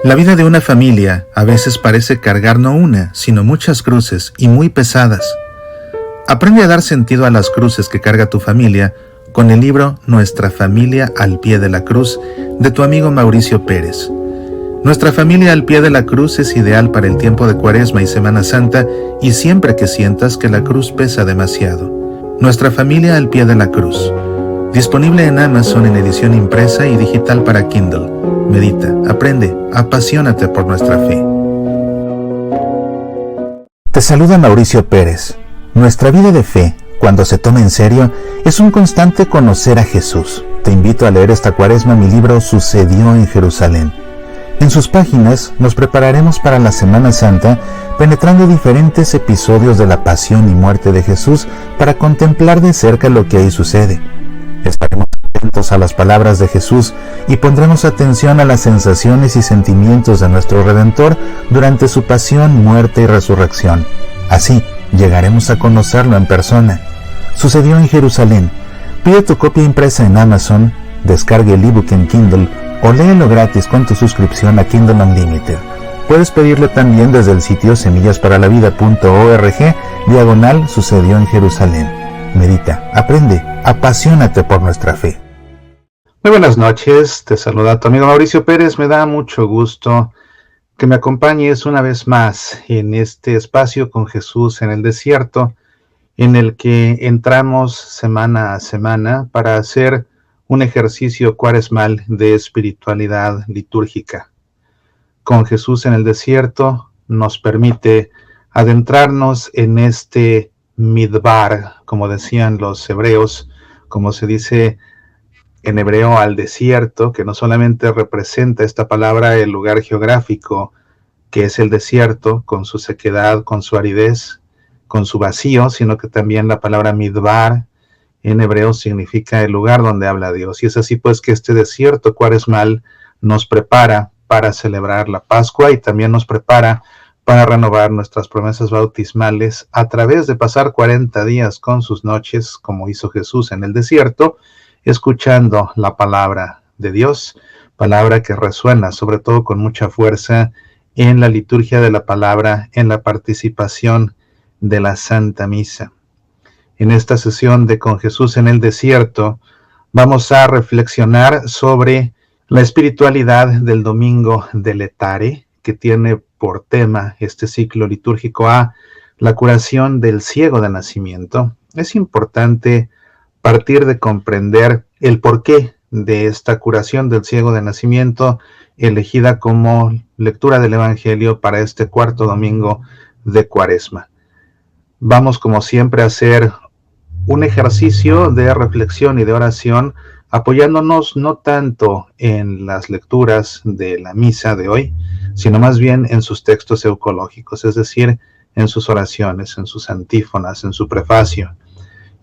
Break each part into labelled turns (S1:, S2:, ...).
S1: La vida de una familia a veces parece cargar no una, sino muchas cruces y muy pesadas. Aprende a dar sentido a las cruces que carga tu familia con el libro Nuestra familia al pie de la cruz de tu amigo Mauricio Pérez. Nuestra familia al pie de la cruz es ideal para el tiempo de Cuaresma y Semana Santa y siempre que sientas que la cruz pesa demasiado. Nuestra familia al pie de la cruz. Disponible en Amazon en edición impresa y digital para Kindle. Medita, aprende, apasionate por nuestra fe. Te saluda Mauricio Pérez. Nuestra vida de fe, cuando se toma en serio, es un constante conocer a Jesús. Te invito a leer esta Cuaresma mi libro Sucedió en Jerusalén. En sus páginas nos prepararemos para la Semana Santa, penetrando diferentes episodios de la pasión y muerte de Jesús para contemplar de cerca lo que ahí sucede. Estaremos atentos a las palabras de Jesús y pondremos atención a las sensaciones y sentimientos de nuestro Redentor durante su pasión, muerte y resurrección. Así, llegaremos a conocerlo en persona. Sucedió en Jerusalén. Pide tu copia impresa en Amazon, descargue el ebook en Kindle o léelo gratis con tu suscripción a Kindle Unlimited. Puedes pedirlo también desde el sitio semillasparalavida.org/Sucedió en Jerusalén. Medita, aprende, apasionate por nuestra fe. Muy buenas noches, te saluda tu amigo Mauricio Pérez. Me da mucho gusto que me acompañes una vez más en este espacio con Jesús en el desierto, en el que entramos semana a semana para hacer un ejercicio cuaresmal de espiritualidad litúrgica. Con Jesús en el desierto nos permite adentrarnos en este midbar, como decían los hebreos, como se dice en hebreo al desierto, que no solamente representa esta palabra el lugar geográfico que es el desierto, con su sequedad, con su aridez, con su vacío, sino que también la palabra midbar en hebreo significa el lugar donde habla Dios. Y es así pues que este desierto cuaresmal nos prepara para celebrar la Pascua y también nos prepara para renovar nuestras promesas bautismales a través de pasar 40 días con sus noches, como hizo Jesús en el desierto, escuchando la palabra de Dios, palabra que resuena sobre todo con mucha fuerza en la liturgia de la palabra, en la participación de la Santa Misa. En esta sesión de Con Jesús en el desierto, vamos a reflexionar sobre la espiritualidad del Domingo de Letare, que tiene por tema este ciclo litúrgico A, la curación del ciego de nacimiento. Es importante partir de comprender el porqué de esta curación del ciego de nacimiento, elegida como lectura del Evangelio para este cuarto domingo de Cuaresma. Vamos, como siempre, a hacer un ejercicio de reflexión y de oración, apoyándonos no tanto en las lecturas de la misa de hoy, sino más bien en sus textos eucológicos, es decir, en sus oraciones, en sus antífonas, en su prefacio.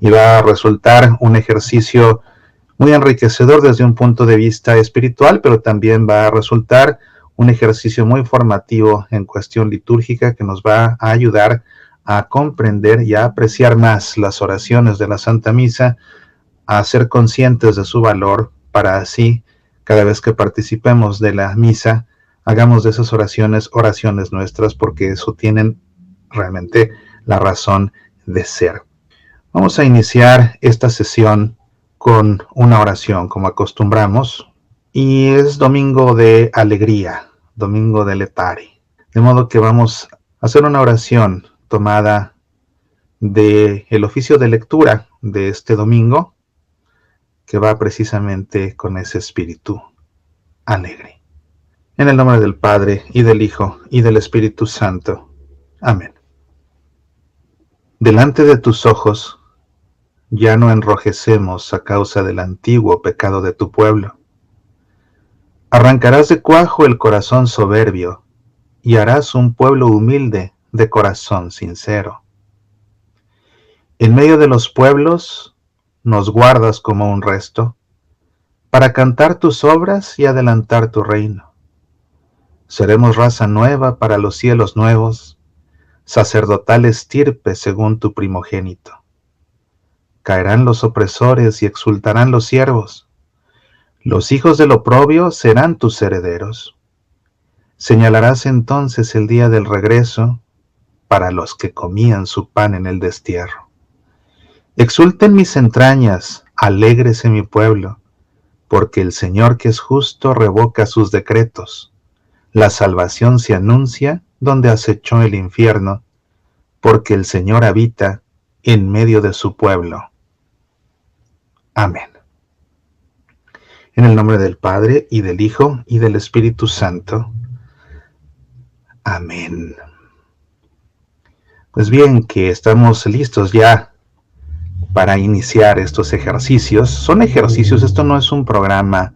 S1: Y va a resultar un ejercicio muy enriquecedor desde un punto de vista espiritual, pero también va a resultar un ejercicio muy formativo en cuestión litúrgica que nos va a ayudar a comprender y a apreciar más las oraciones de la Santa Misa, a ser conscientes de su valor, para así, cada vez que participemos de la misa, hagamos de esas oraciones nuestras, porque eso tienen realmente la razón de ser. Vamos a iniciar esta sesión con una oración, como acostumbramos, y es domingo de alegría, domingo de Letare. De modo que vamos a hacer una oración tomada del oficio de lectura de este domingo, que va precisamente con ese espíritu alegre. En el nombre del Padre, y del Hijo, y del Espíritu Santo. Amén. Delante de tus ojos ya no enrojecemos a causa del antiguo pecado de tu pueblo. Arrancarás de cuajo el corazón soberbio, y harás un pueblo humilde de corazón sincero. En medio de los pueblos nos guardas como un resto, para cantar tus obras y adelantar tu reino. Seremos raza nueva para los cielos nuevos, sacerdotal estirpe según tu primogénito. Caerán los opresores y exultarán los siervos. Los hijos del oprobio serán tus herederos. Señalarás entonces el día del regreso para los que comían su pan en el destierro. Exulten mis entrañas, alégrese mi pueblo, porque el Señor que es justo revoca sus decretos. La salvación se anuncia donde acechó el infierno, porque el Señor habita en medio de su pueblo. Amén. En el nombre del Padre, y del Hijo, y del Espíritu Santo. Amén. Pues bien, que estamos listos ya para iniciar estos ejercicios. Son ejercicios, esto no es un programa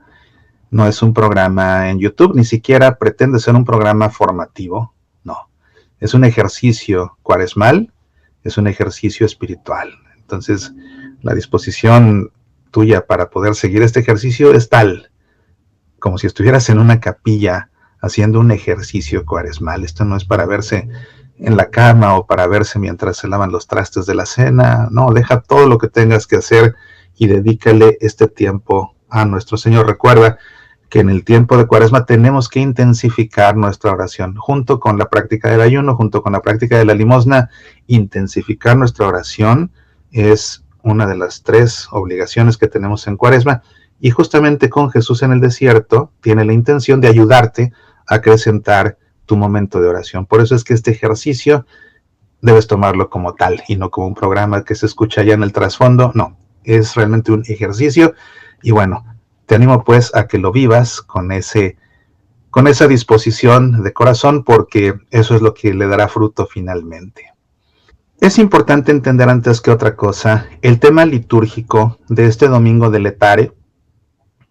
S1: en YouTube, ni siquiera pretende ser un programa formativo, no. Es un ejercicio cuaresmal, es un ejercicio espiritual. Entonces, la disposición tuya para poder seguir este ejercicio es tal, como si estuvieras en una capilla haciendo un ejercicio cuaresmal. Esto no es para verse en la cama o para verse mientras se lavan los trastes de la cena. No, deja todo lo que tengas que hacer y dedícale este tiempo a nuestro Señor. Recuerda que en el tiempo de Cuaresma tenemos que intensificar nuestra oración, junto con la práctica del ayuno, junto con la práctica de la limosna. Intensificar nuestra oración es una de las 3 obligaciones que tenemos en Cuaresma, y justamente con Jesús en el desierto tiene la intención de ayudarte a acrecentar tu momento de oración. Por eso es que este ejercicio debes tomarlo como tal y no como un programa que se escucha ya en el trasfondo. No, es realmente un ejercicio, y bueno, te animo pues a que lo vivas con esa disposición de corazón, porque eso es lo que le dará fruto finalmente. Es importante entender antes que otra cosa el tema litúrgico de este domingo de Letare.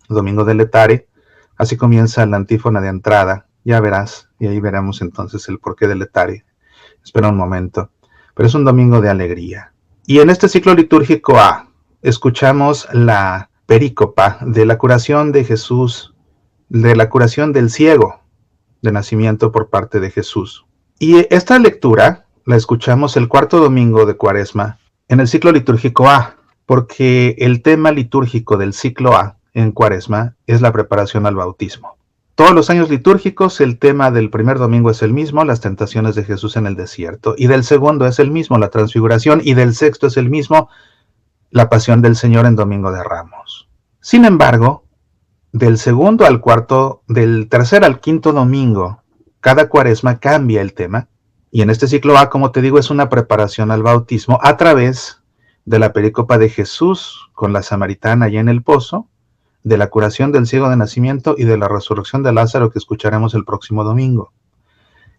S1: Domingo de Letare, así comienza la antífona de entrada, ya verás, y ahí veremos entonces el porqué de Letare. Espera un momento, pero es un domingo de alegría. Y en este ciclo litúrgico A, escuchamos la perícopa de la curación de Jesús, de la curación del ciego de nacimiento por parte de Jesús. Y esta lectura la escuchamos el 4º domingo de Cuaresma en el ciclo litúrgico A, porque el tema litúrgico del ciclo A en Cuaresma es la preparación al bautismo. Todos los años litúrgicos el tema del primer domingo es el mismo, las tentaciones de Jesús en el desierto, y del segundo es el mismo, la transfiguración, y del sexto es el mismo, la pasión del Señor en Domingo de Ramos. Sin embargo, del segundo al cuarto, del tercer al quinto domingo, cada Cuaresma cambia el tema, y en este ciclo A, como te digo, es una preparación al bautismo a través de la perícopa de Jesús con la samaritana allá en el pozo, de la curación del ciego de nacimiento y de la resurrección de Lázaro que escucharemos el próximo domingo.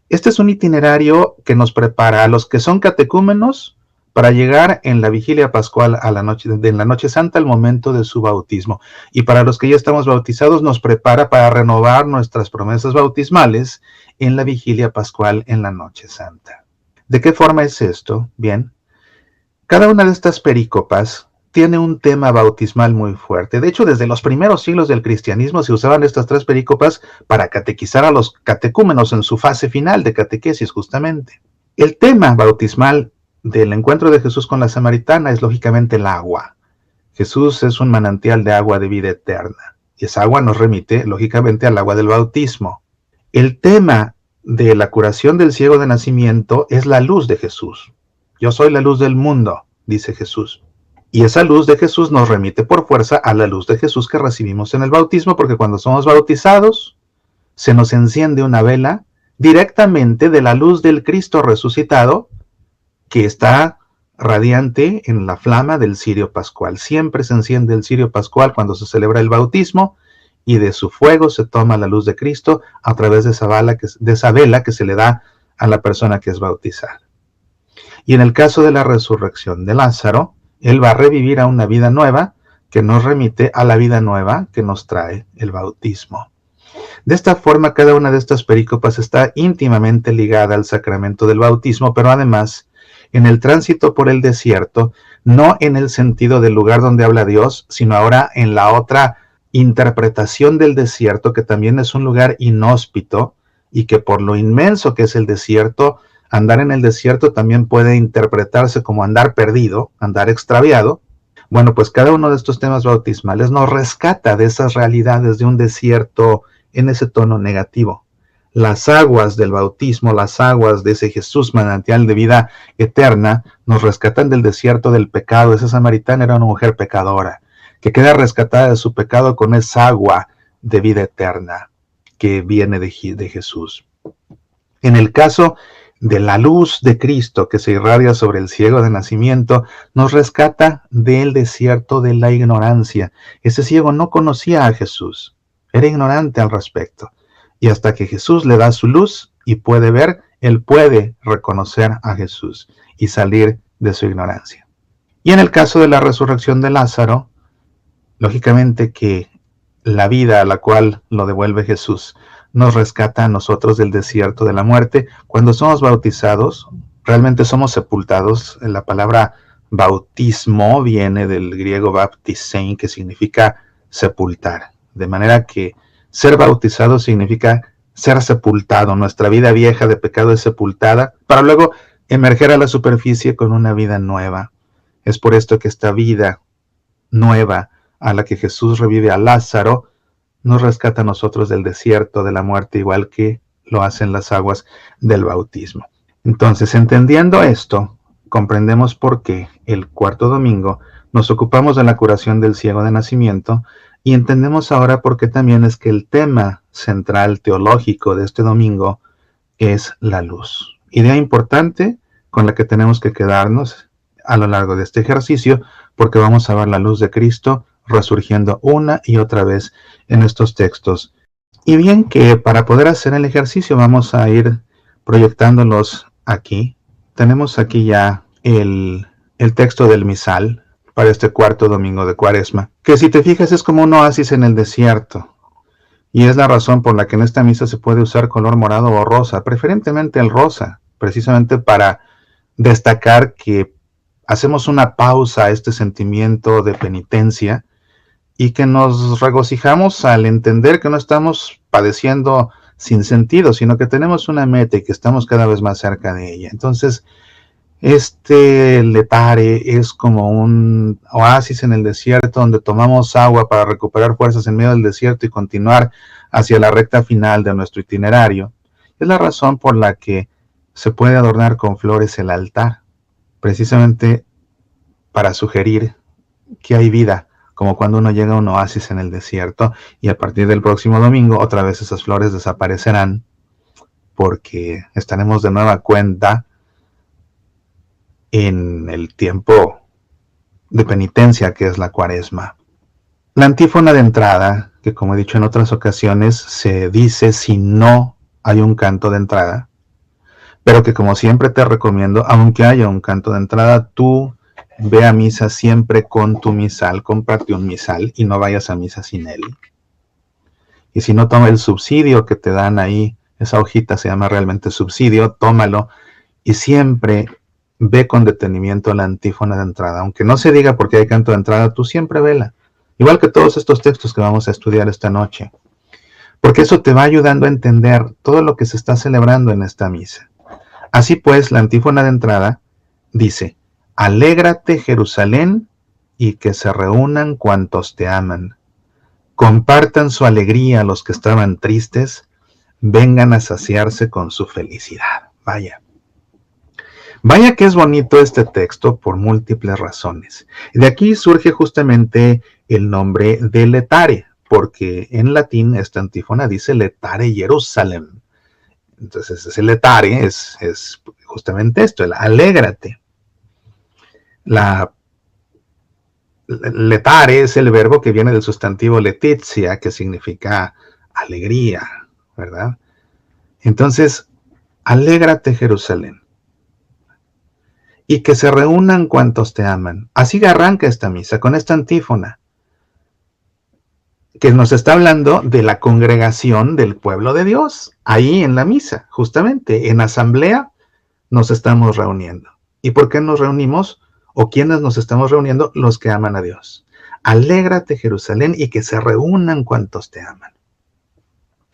S1: Este es un itinerario que nos prepara a los que son catecúmenos para llegar en la vigilia pascual en la noche santa al momento de su bautismo, y para los que ya estamos bautizados nos prepara para renovar nuestras promesas bautismales en la vigilia pascual en la noche santa. ¿De qué forma es esto? Bien, cada una de estas perícopas tiene un tema bautismal muy fuerte. De hecho, desde los primeros siglos del cristianismo se usaban estas 3 perícopas para catequizar a los catecúmenos en su fase final de catequesis, justamente. El tema bautismal del encuentro de Jesús con la samaritana es lógicamente el agua. Jesús es un manantial de agua de vida eterna, y esa agua nos remite lógicamente al agua del bautismo. El tema de la curación del ciego de nacimiento es la luz de Jesús. Yo soy la luz del mundo, dice Jesús. Y esa luz de Jesús nos remite por fuerza a la luz de Jesús que recibimos en el bautismo, porque cuando somos bautizados se nos enciende una vela directamente de la luz del Cristo resucitado, que está radiante en la flama del cirio pascual. Siempre se enciende el cirio pascual cuando se celebra el bautismo, y de su fuego se toma la luz de Cristo a través de esa vela que se le da a la persona que es bautizada. Y en el caso de la resurrección de Lázaro, él va a revivir a una vida nueva que nos remite a la vida nueva que nos trae el bautismo. De esta forma, cada una de estas perícopas está íntimamente ligada al sacramento del bautismo, pero además, en el tránsito por el desierto, no en el sentido del lugar donde habla Dios, sino ahora en la otra interpretación del desierto, que también es un lugar inhóspito, y que por lo inmenso que es el desierto, andar en el desierto también puede interpretarse como andar perdido, andar extraviado. Bueno, pues cada uno de estos temas bautismales nos rescata de esas realidades de un desierto en ese tono negativo. las aguas del bautismo, las aguas de ese Jesús manantial de vida eterna, nos rescatan del desierto del pecado. Esa samaritana era una mujer pecadora, que queda rescatada de su pecado con esa agua de vida eterna que viene de Jesús. En el caso de la luz de Cristo que se irradia sobre el ciego de nacimiento, nos rescata del desierto de la ignorancia. Ese ciego no conocía a Jesús, era ignorante al respecto. Y hasta que Jesús le da su luz y puede ver, él puede reconocer a Jesús y salir de su ignorancia. Y en el caso de la resurrección de Lázaro, lógicamente que la vida a la cual lo devuelve Jesús nos rescata a nosotros del desierto de la muerte. Cuando somos bautizados, realmente somos sepultados. La palabra bautismo viene del griego baptisein, que significa sepultar. De manera que ser bautizado significa ser sepultado. Nuestra vida vieja de pecado es sepultada para luego emerger a la superficie con una vida nueva. Es por esto que esta vida nueva a la que Jesús revive a Lázaro nos rescata a nosotros del desierto de la muerte, igual que lo hacen las aguas del bautismo. Entonces, entendiendo esto, comprendemos por qué el cuarto domingo nos ocupamos de la curación del ciego de nacimiento, y entendemos ahora por qué también es que el tema central teológico de este domingo es la luz. Idea importante con la que tenemos que quedarnos a lo largo de este ejercicio, porque vamos a ver la luz de Cristo resurgiendo una y otra vez en estos textos. Y bien, que para poder hacer el ejercicio vamos a ir proyectándolos aquí. Tenemos aquí ya el texto del misal para este cuarto domingo de Cuaresma, que si te fijas es como un oasis en el desierto, y es la razón por la que en esta misa se puede usar color morado o rosa, preferentemente el rosa, precisamente para destacar que hacemos una pausa a este sentimiento de penitencia y que nos regocijamos al entender que no estamos padeciendo sin sentido, sino que tenemos una meta y que estamos cada vez más cerca de ella. Entonces, este letare es como un oasis en el desierto donde tomamos agua para recuperar fuerzas en medio del desierto y continuar hacia la recta final de nuestro itinerario. Es la razón por la que se puede adornar con flores el altar, precisamente para sugerir que hay vida, como cuando uno llega a un oasis en el desierto, y a partir del próximo domingo otra vez esas flores desaparecerán, porque estaremos de nueva cuenta en el tiempo de penitencia que es la Cuaresma. La antífona de entrada, que como he dicho en otras ocasiones, se dice si no hay un canto de entrada, pero que como siempre te recomiendo, aunque haya un canto de entrada, tú ve a misa siempre con tu misal, cómprate un misal y no vayas a misa sin él. Y si no, toma el subsidio que te dan ahí, esa hojita se llama realmente subsidio, tómalo y siempre ve con detenimiento la antífona de entrada. Aunque no se diga porque hay canto de entrada, tú siempre vela. Igual que todos estos textos que vamos a estudiar esta noche. Porque eso te va ayudando a entender todo lo que se está celebrando en esta misa. Así pues, la antífona de entrada dice: Alégrate, Jerusalén, y que se reúnan cuantos te aman. Compartan su alegría los que estaban tristes, vengan a saciarse con su felicidad. Vaya que es bonito este texto por múltiples razones. De aquí surge justamente el nombre de letare, porque en latín esta antífona dice letare Jerusalem. Entonces ese letare es justamente esto, el alégrate. Letare es el verbo que viene del sustantivo letizia, que significa alegría, ¿verdad? Entonces, alégrate, Jerusalén, y que se reúnan cuantos te aman. Así arranca esta misa, con esta antífona, que nos está hablando de la congregación del pueblo de Dios, ahí en la misa, justamente, en asamblea nos estamos reuniendo. ¿Y por qué nos reunimos? ¿O quiénes nos estamos reuniendo? Los que aman a Dios. Alégrate, Jerusalén, y que se reúnan cuantos te aman.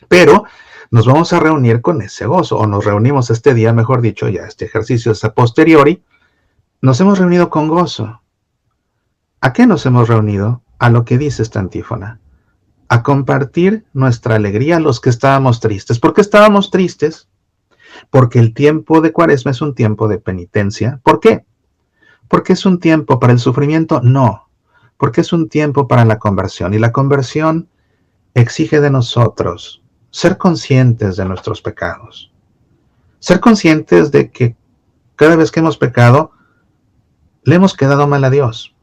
S1: Pero nos vamos a reunir con ese gozo, o nos reunimos este día, mejor dicho, ya este ejercicio es a posteriori, nos hemos reunido con gozo. ¿A qué nos hemos reunido? A lo que dice esta antífona. a compartir nuestra alegría a los que estábamos tristes. ¿Por qué estábamos tristes? Porque el tiempo de Cuaresma es un tiempo de penitencia. ¿Por qué? ¿Porque es un tiempo para el sufrimiento? No, porque es un tiempo para la conversión. Y la conversión exige de nosotros ser conscientes de nuestros pecados. Ser conscientes de que cada vez que hemos pecado, le hemos quedado mal a Dios.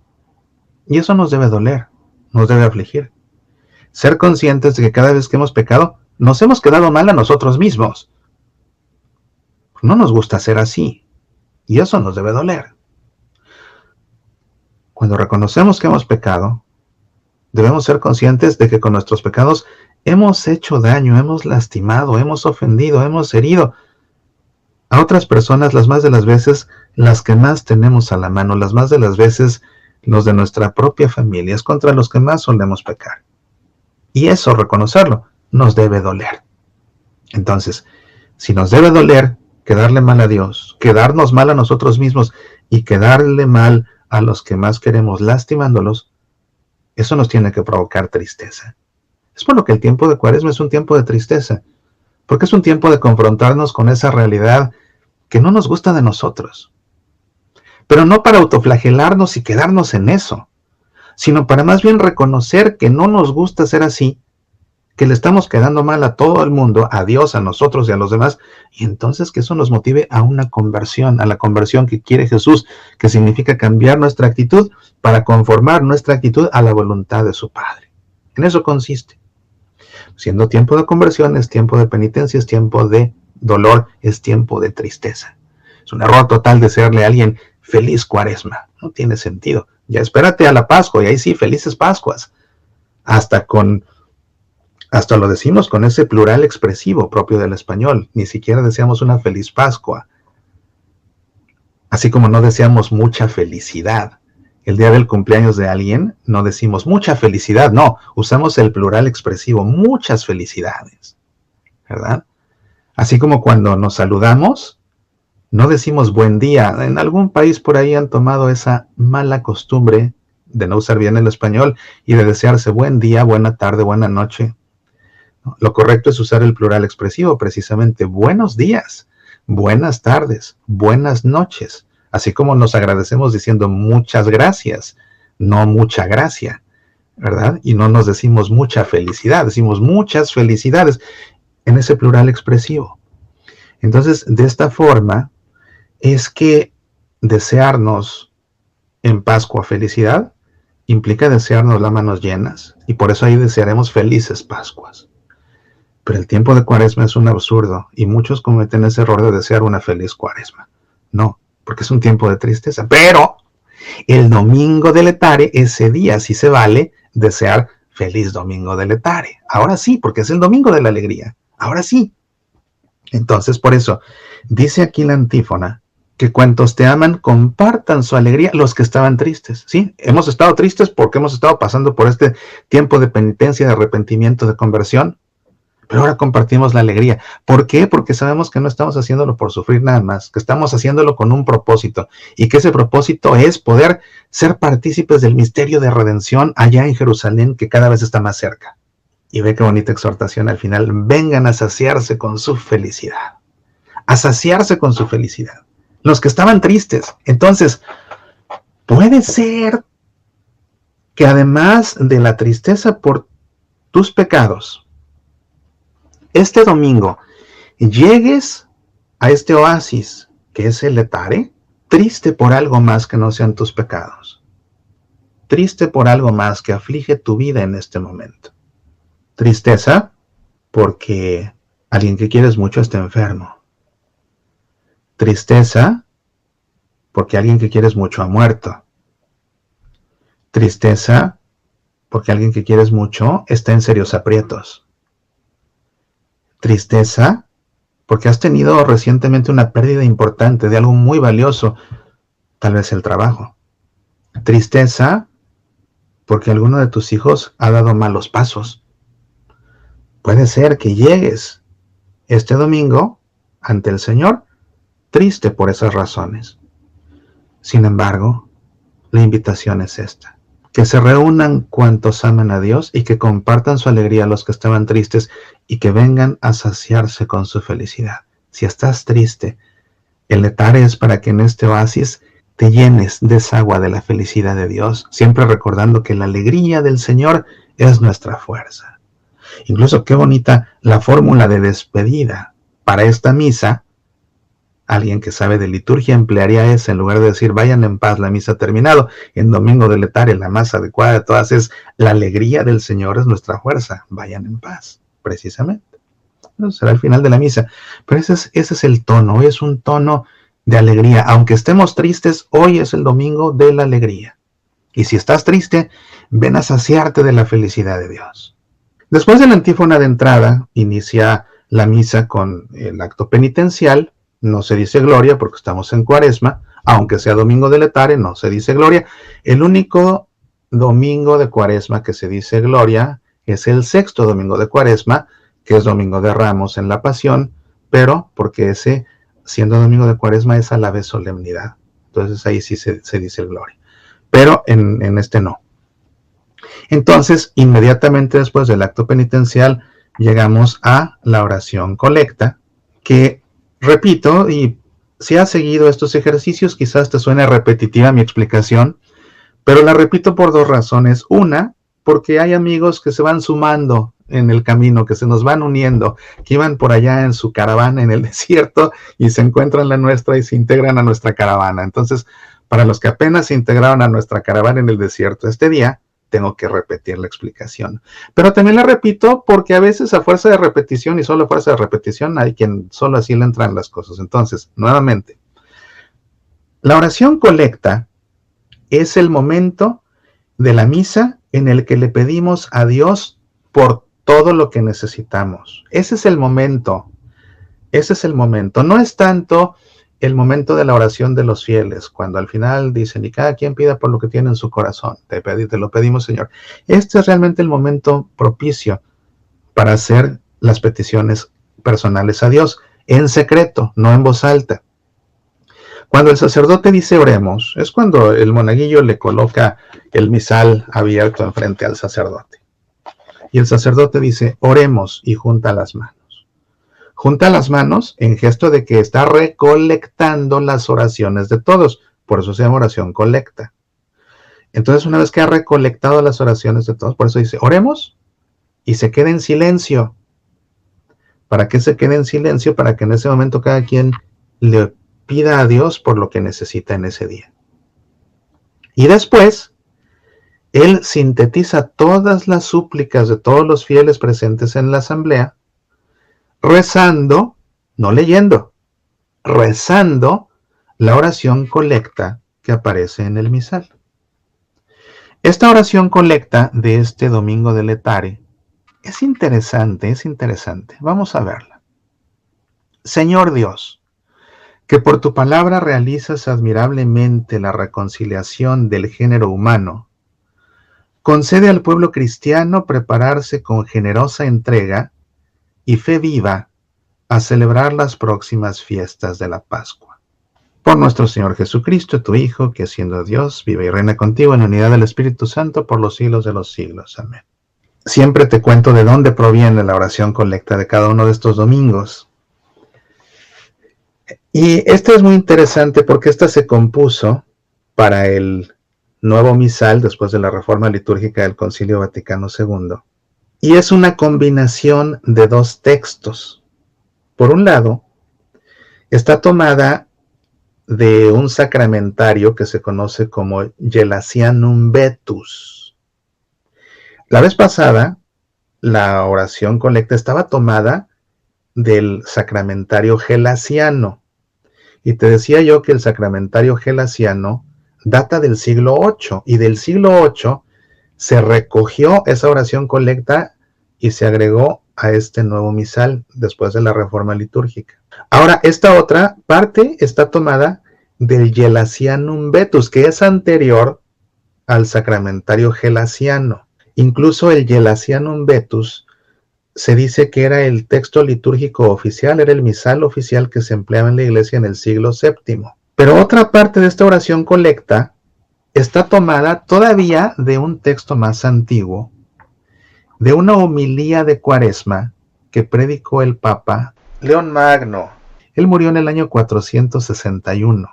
S1: Y eso nos debe doler, nos debe afligir. Ser conscientes de que cada vez que hemos pecado, nos hemos quedado mal a nosotros mismos. No nos gusta ser así, y eso nos debe doler. Cuando reconocemos que hemos pecado, debemos ser conscientes de que con nuestros pecados hemos hecho daño, hemos lastimado, hemos ofendido, hemos herido a otras personas, las más de las veces las que más tenemos a la mano, las más de las veces los de nuestra propia familia, es contra los que más solemos pecar. Y eso, reconocerlo, nos debe doler. Entonces, si nos debe doler quedarle mal a Dios, quedarnos mal a nosotros mismos y quedarle mal a los que más queremos lastimándolos, eso nos tiene que provocar tristeza. Es por lo que el tiempo de Cuaresma es un tiempo de tristeza, porque es un tiempo de confrontarnos con esa realidad que no nos gusta de nosotros. Pero no para autoflagelarnos y quedarnos en eso, sino para más bien reconocer que no nos gusta ser así, que le estamos quedando mal a todo el mundo, a Dios, a nosotros y a los demás, y entonces que eso nos motive a una conversión, a la conversión que quiere Jesús, que significa cambiar nuestra actitud para conformar nuestra actitud a la voluntad de su Padre. En eso consiste. Siendo tiempo de conversión, es tiempo de penitencia, es tiempo de dolor, es tiempo de tristeza. Es un error total desearle a alguien feliz Cuaresma. No tiene sentido. Ya espérate a la Pascua, y ahí sí, felices Pascuas. Hasta lo decimos con ese plural expresivo propio del español. Ni siquiera deseamos una feliz Pascua. Así como no deseamos mucha felicidad. El día del cumpleaños de alguien no decimos mucha felicidad, no, usamos el plural expresivo, muchas felicidades, ¿verdad? Así como cuando nos saludamos, no decimos buen día. En algún país por ahí han tomado esa mala costumbre de no usar bien el español y de desearse buen día, buena tarde, buena noche. Lo correcto es usar el plural expresivo, precisamente buenos días, buenas tardes, buenas noches. Así como nos agradecemos diciendo muchas gracias, no mucha gracia, ¿verdad? Y no nos decimos mucha felicidad, decimos muchas felicidades en ese plural expresivo. Entonces, de esta forma, es que desearnos en Pascua felicidad implica desearnos las manos llenas, y por eso ahí desearemos felices Pascuas. Pero el tiempo de Cuaresma es un absurdo, y muchos cometen ese error de desear una feliz Cuaresma. No, porque es un tiempo de tristeza. Pero el domingo de Letare, ese día sí se vale desear feliz domingo de Letare. Ahora sí, porque es el domingo de la alegría. Ahora sí. Entonces, por eso, dice aquí la antífona, que cuantos te aman compartan su alegría los que estaban tristes. ¿Sí? Hemos estado tristes porque hemos estado pasando por este tiempo de penitencia, de arrepentimiento, de conversión. Pero ahora compartimos la alegría. ¿Por qué? Porque sabemos que no estamos haciéndolo por sufrir nada más, que estamos haciéndolo con un propósito, y que ese propósito es poder ser partícipes del misterio de redención allá en Jerusalén, que cada vez está más cerca. Y ve qué bonita exhortación al final. Vengan a saciarse con su felicidad. A saciarse con su felicidad. Los que estaban tristes. Entonces, puede ser que además de la tristeza por tus pecados, este domingo llegues a este oasis que es el Letare, triste por algo más que no sean tus pecados, triste por algo más que aflige tu vida en este momento. Tristeza porque alguien que quieres mucho está enfermo. Tristeza porque alguien que quieres mucho ha muerto. Tristeza porque alguien que quieres mucho está en serios aprietos. Tristeza porque has tenido recientemente una pérdida importante de algo muy valioso, tal vez el trabajo. Tristeza porque alguno de tus hijos ha dado malos pasos. Puede ser que llegues este domingo ante el Señor triste por esas razones. Sin embargo, la invitación es esta. que se reúnan cuantos aman a Dios y que compartan su alegría a los que estaban tristes y que vengan a saciarse con su felicidad. Si estás triste, el letaré es para que en este oasis te llenes de esa agua de la felicidad de Dios, siempre recordando que la alegría del Señor es nuestra fuerza. Incluso qué bonita la fórmula de despedida para esta misa. Alguien que sabe de liturgia emplearía esa, en lugar de decir vayan en paz, la misa ha terminado. En Domingo de Letare, la más adecuada de todas es la alegría del Señor es nuestra fuerza, vayan en paz, precisamente. Eso será el final de la misa. Pero ese es el tono, hoy es un tono de alegría. Aunque estemos tristes, hoy es el domingo de la alegría. Y si estás triste, ven a saciarte de la felicidad de Dios. Después de la antífona de entrada, inicia la misa con el acto penitencial. No se dice gloria porque estamos en Cuaresma, aunque sea Domingo de Letare, no se dice gloria. El único domingo de Cuaresma que se dice gloria es el sexto domingo de Cuaresma, que es Domingo de Ramos en la Pasión, pero porque ese, siendo Domingo de Cuaresma, es a la vez solemnidad. Entonces ahí sí se dice gloria, pero en este no. Entonces, inmediatamente después del acto penitencial, llegamos a la oración colecta, que repito, y si has seguido estos ejercicios, quizás te suene repetitiva mi explicación, pero la repito por dos razones. Una, porque hay amigos que se van sumando en el camino, que se nos van uniendo, que iban por allá en su caravana en el desierto y se encuentran la nuestra y se integran a nuestra caravana. Entonces, para los que apenas se integraron a nuestra caravana en el desierto este día, tengo que repetir la explicación. Pero también la repito porque a veces a fuerza de repetición y solo a fuerza de repetición hay quien solo así le entran las cosas. Entonces, nuevamente, la oración colecta es el momento de la misa en el que le pedimos a Dios por todo lo que necesitamos. Ese es el momento. Ese es el momento. No es tanto el momento de la oración de los fieles, cuando al final dicen, y cada quien pida por lo que tiene en su corazón. Te lo pedimos, Señor. Este es realmente el momento propicio para hacer las peticiones personales a Dios, en secreto, no en voz alta. Cuando el sacerdote dice oremos, es cuando el monaguillo le coloca el misal abierto enfrente al sacerdote. Y el sacerdote dice, oremos, y junta las manos. Junta las manos en gesto de que está recolectando las oraciones de todos. Por eso se llama oración colecta. Entonces, una vez que ha recolectado las oraciones de todos, por eso dice, oremos, y se queda en silencio. ¿Para qué se quede en silencio? Para que en ese momento cada quien le pida a Dios por lo que necesita en ese día. Y después, él sintetiza todas las súplicas de todos los fieles presentes en la asamblea, rezando, no leyendo, rezando la oración colecta que aparece en el misal. Esta oración colecta de este domingo de Letare es interesante, es interesante. Vamos a verla. Señor Dios, que por tu palabra realizas admirablemente la reconciliación del género humano, concede al pueblo cristiano prepararse con generosa entrega y fe viva a celebrar las próximas fiestas de la Pascua. Por nuestro Señor Jesucristo, tu Hijo, que siendo Dios, vive y reina contigo en unidad del Espíritu Santo por los siglos de los siglos. Amén. Siempre te cuento de dónde proviene la oración colecta de cada uno de estos domingos. Y esta es muy interesante porque esta se compuso para el nuevo misal después de la reforma litúrgica del Concilio Vaticano II. Y es una combinación de dos textos. Por un lado, está tomada de un sacramentario que se conoce como Gelasianum Vetus. La vez pasada, la oración colecta estaba tomada del sacramentario gelasiano. Y te decía yo que el sacramentario gelasiano data del siglo VIII, y del siglo VIII se recogió esa oración colecta y se agregó a este nuevo misal después de la reforma litúrgica. Ahora, esta otra parte está tomada del Gelasianum Vetus, que es anterior al sacramentario gelasiano. Incluso el Gelasianum Vetus se dice que era el texto litúrgico oficial, era el misal oficial que se empleaba en la iglesia en el siglo VII. Pero otra parte de esta oración colecta está tomada todavía de un texto más antiguo, de una homilía de Cuaresma que predicó el Papa León Magno. Él murió en el año 461.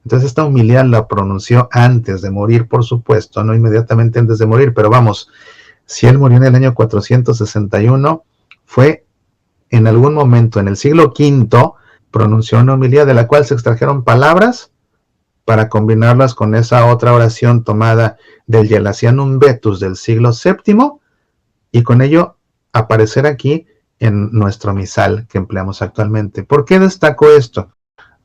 S1: Entonces esta homilía la pronunció antes de morir, por supuesto, no inmediatamente antes de morir, pero vamos, si él murió en el año 461, fue en algún momento en el siglo V, pronunció una homilía de la cual se extrajeron palabras para combinarlas con esa otra oración tomada del Gelasianum Vetus del siglo VII y con ello aparecer aquí en nuestro misal que empleamos actualmente. ¿Por qué destaco esto?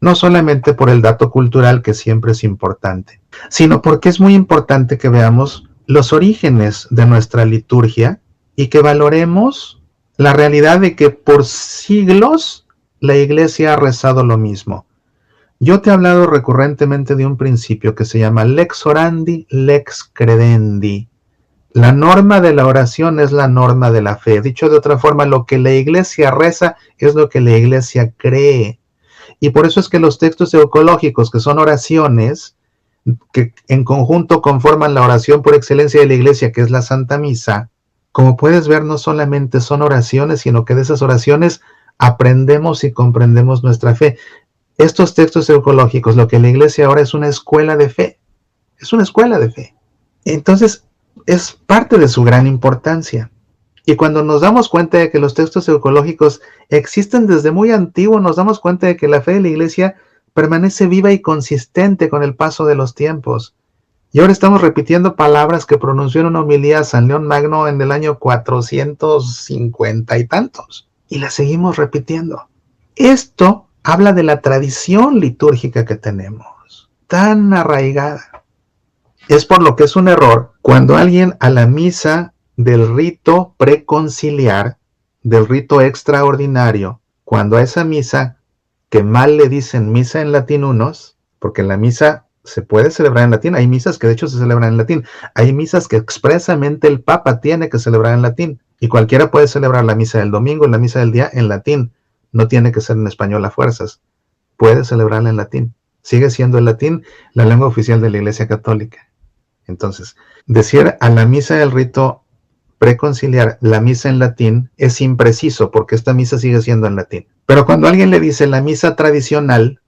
S1: No solamente por el dato cultural, que siempre es importante, sino porque es muy importante que veamos los orígenes de nuestra liturgia y que valoremos la realidad de que por siglos la Iglesia ha rezado lo mismo. Yo te he hablado recurrentemente de un principio que se llama lex orandi, lex credendi. La norma de la oración es la norma de la fe. Dicho de otra forma, lo que la Iglesia reza es lo que la Iglesia cree. Y por eso es que los textos eucológicos, que son oraciones, que en conjunto conforman la oración por excelencia de la Iglesia, que es la Santa Misa, como puedes ver, no solamente son oraciones, sino que de esas oraciones aprendemos y comprendemos nuestra fe. Estos textos eucológicos, lo que la Iglesia ahora es una escuela de fe. Es una escuela de fe. Entonces, es parte de su gran importancia. Y cuando nos damos cuenta de que los textos eucológicos existen desde muy antiguo, nos damos cuenta de que la fe de la Iglesia permanece viva y consistente con el paso de los tiempos. Y ahora estamos repitiendo palabras que pronunció en una homilía San León Magno en el año 450 y tantos. Y las seguimos repitiendo. Esto habla de la tradición litúrgica que tenemos, tan arraigada. Es por lo que es un error cuando alguien a la misa del rito preconciliar, del rito extraordinario, cuando a esa misa, que mal le dicen misa en latín unos, porque la misa se puede celebrar en latín, hay misas que de hecho se celebran en latín, hay misas que expresamente el Papa tiene que celebrar en latín, y cualquiera puede celebrar la misa del domingo, la misa del día en latín, no tiene que ser en español a fuerzas, puede celebrarla en latín, sigue siendo el latín la lengua oficial de la Iglesia Católica. Entonces, decir a la misa del rito preconciliar la misa en latín es impreciso porque esta misa sigue siendo en latín. Pero cuando alguien le dice la misa tradicional,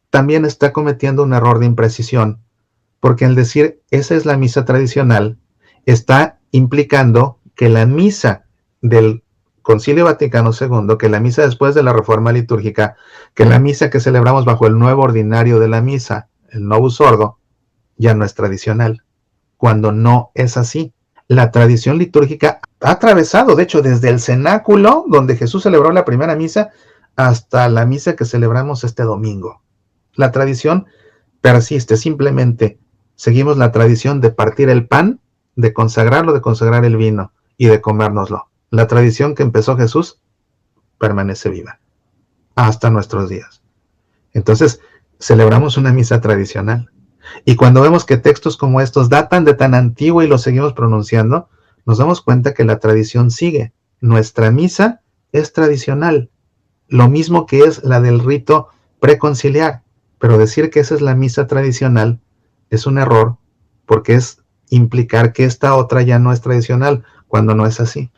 S1: también está cometiendo un error de imprecisión, porque al decir esa es la misa tradicional, está implicando que la misa del Concilio Vaticano II, que la misa después de la Reforma Litúrgica, que la misa que celebramos bajo el nuevo ordinario de la misa, el Novus Ordo, ya no es tradicional, cuando no es así. La tradición litúrgica ha atravesado, de hecho, desde el cenáculo, donde Jesús celebró la primera misa, hasta la misa que celebramos este domingo. La tradición persiste, simplemente seguimos la tradición de partir el pan, de consagrarlo, de consagrar el vino y de comérnoslo. La tradición que empezó Jesús permanece viva hasta nuestros días. Entonces, celebramos una misa tradicional. Y cuando vemos que textos como estos datan de tan antiguo y los seguimos pronunciando, nos damos cuenta que la tradición sigue. Nuestra misa es tradicional, lo mismo que es la del rito preconciliar. Pero decir que esa es la misa tradicional es un error, porque es implicar que esta otra ya no es tradicional, cuando no es así.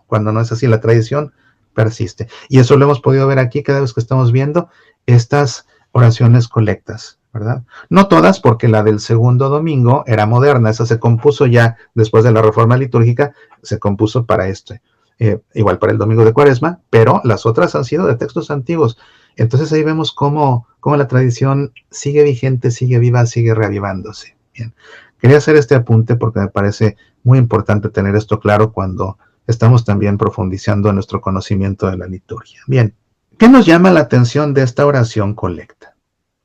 S1: Cuando no es así, la tradición persiste. Y eso lo hemos podido ver aquí cada vez que estamos viendo estas oraciones colectas, ¿verdad? No todas, porque la del segundo domingo era moderna, esa se compuso ya después de la Reforma Litúrgica, se compuso para igual para el domingo de Cuaresma, pero las otras han sido de textos antiguos. Entonces ahí vemos cómo la tradición sigue vigente, sigue viva, sigue reavivándose. Bien. Quería hacer este apunte porque me parece muy importante tener esto claro cuando estamos también profundizando en nuestro conocimiento de la liturgia. Bien, ¿qué nos llama la atención de esta oración colecta?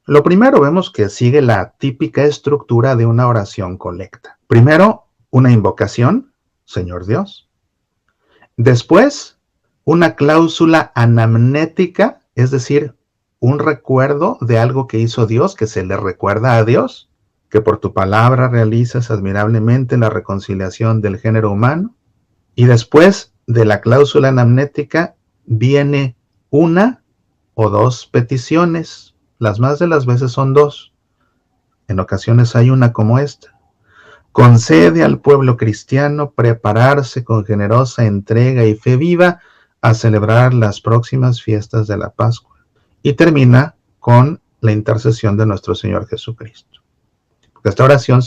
S1: Lo primero, vemos que sigue la típica estructura de una oración colecta. Primero, una invocación, Señor Dios. Después, una cláusula anamnética, es decir, un recuerdo de algo que hizo Dios, que se le recuerda a Dios, que por tu palabra realizas admirablemente la reconciliación del género humano. Y después de la cláusula anamnética viene una o dos peticiones, las más de las veces son dos. En ocasiones hay una como esta. Concede al pueblo cristiano prepararse con generosa entrega y fe viva a celebrar las próximas fiestas de la Pascua. Y termina con la intercesión de nuestro Señor Jesucristo. Porque esta oración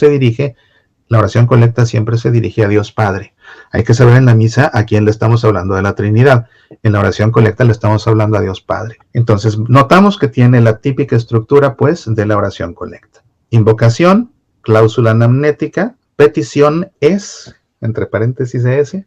S1: la oración colecta siempre se dirige a Dios Padre. Hay que saber en la misa a quién le estamos hablando de la Trinidad. En la oración colecta le estamos hablando a Dios Padre. Entonces, notamos que tiene la típica estructura, pues, de la oración colecta. Invocación, cláusula anamnética, petición es, entre paréntesis S,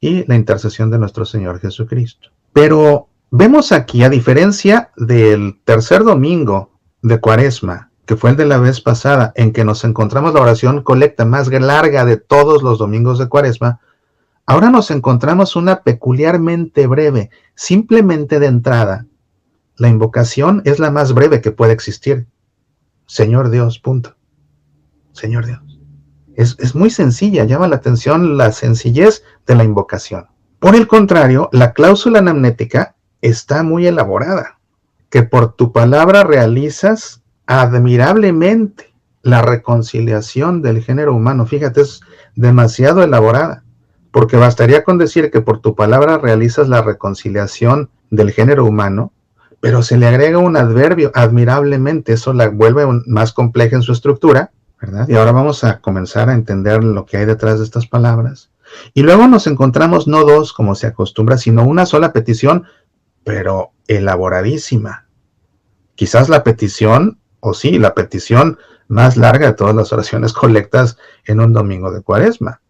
S1: y la intercesión de nuestro Señor Jesucristo. Pero vemos aquí, a diferencia del tercer domingo de Cuaresma, que fue el de la vez pasada, en que nos encontramos la oración colecta más larga de todos los domingos de Cuaresma, ahora nos encontramos una peculiarmente breve. Simplemente de entrada, la invocación es la más breve que puede existir. Señor Dios, punto. Señor Dios. Es muy sencilla, llama la atención la sencillez de la invocación. Por el contrario, la cláusula anamnética está muy elaborada. Que por tu palabra realizas admirablemente la reconciliación del género humano. Fíjate, es demasiado elaborada, porque bastaría con decir que por tu palabra realizas la reconciliación del género humano, pero se le agrega un adverbio, admirablemente. Eso la vuelve más compleja en su estructura, ¿verdad? Y ahora vamos a comenzar a entender lo que hay detrás de estas palabras. Y luego nos encontramos no dos, como se acostumbra, sino una sola petición, pero elaboradísima. Quizás la petición, la petición más larga de todas las oraciones colectas en un domingo de Cuaresma.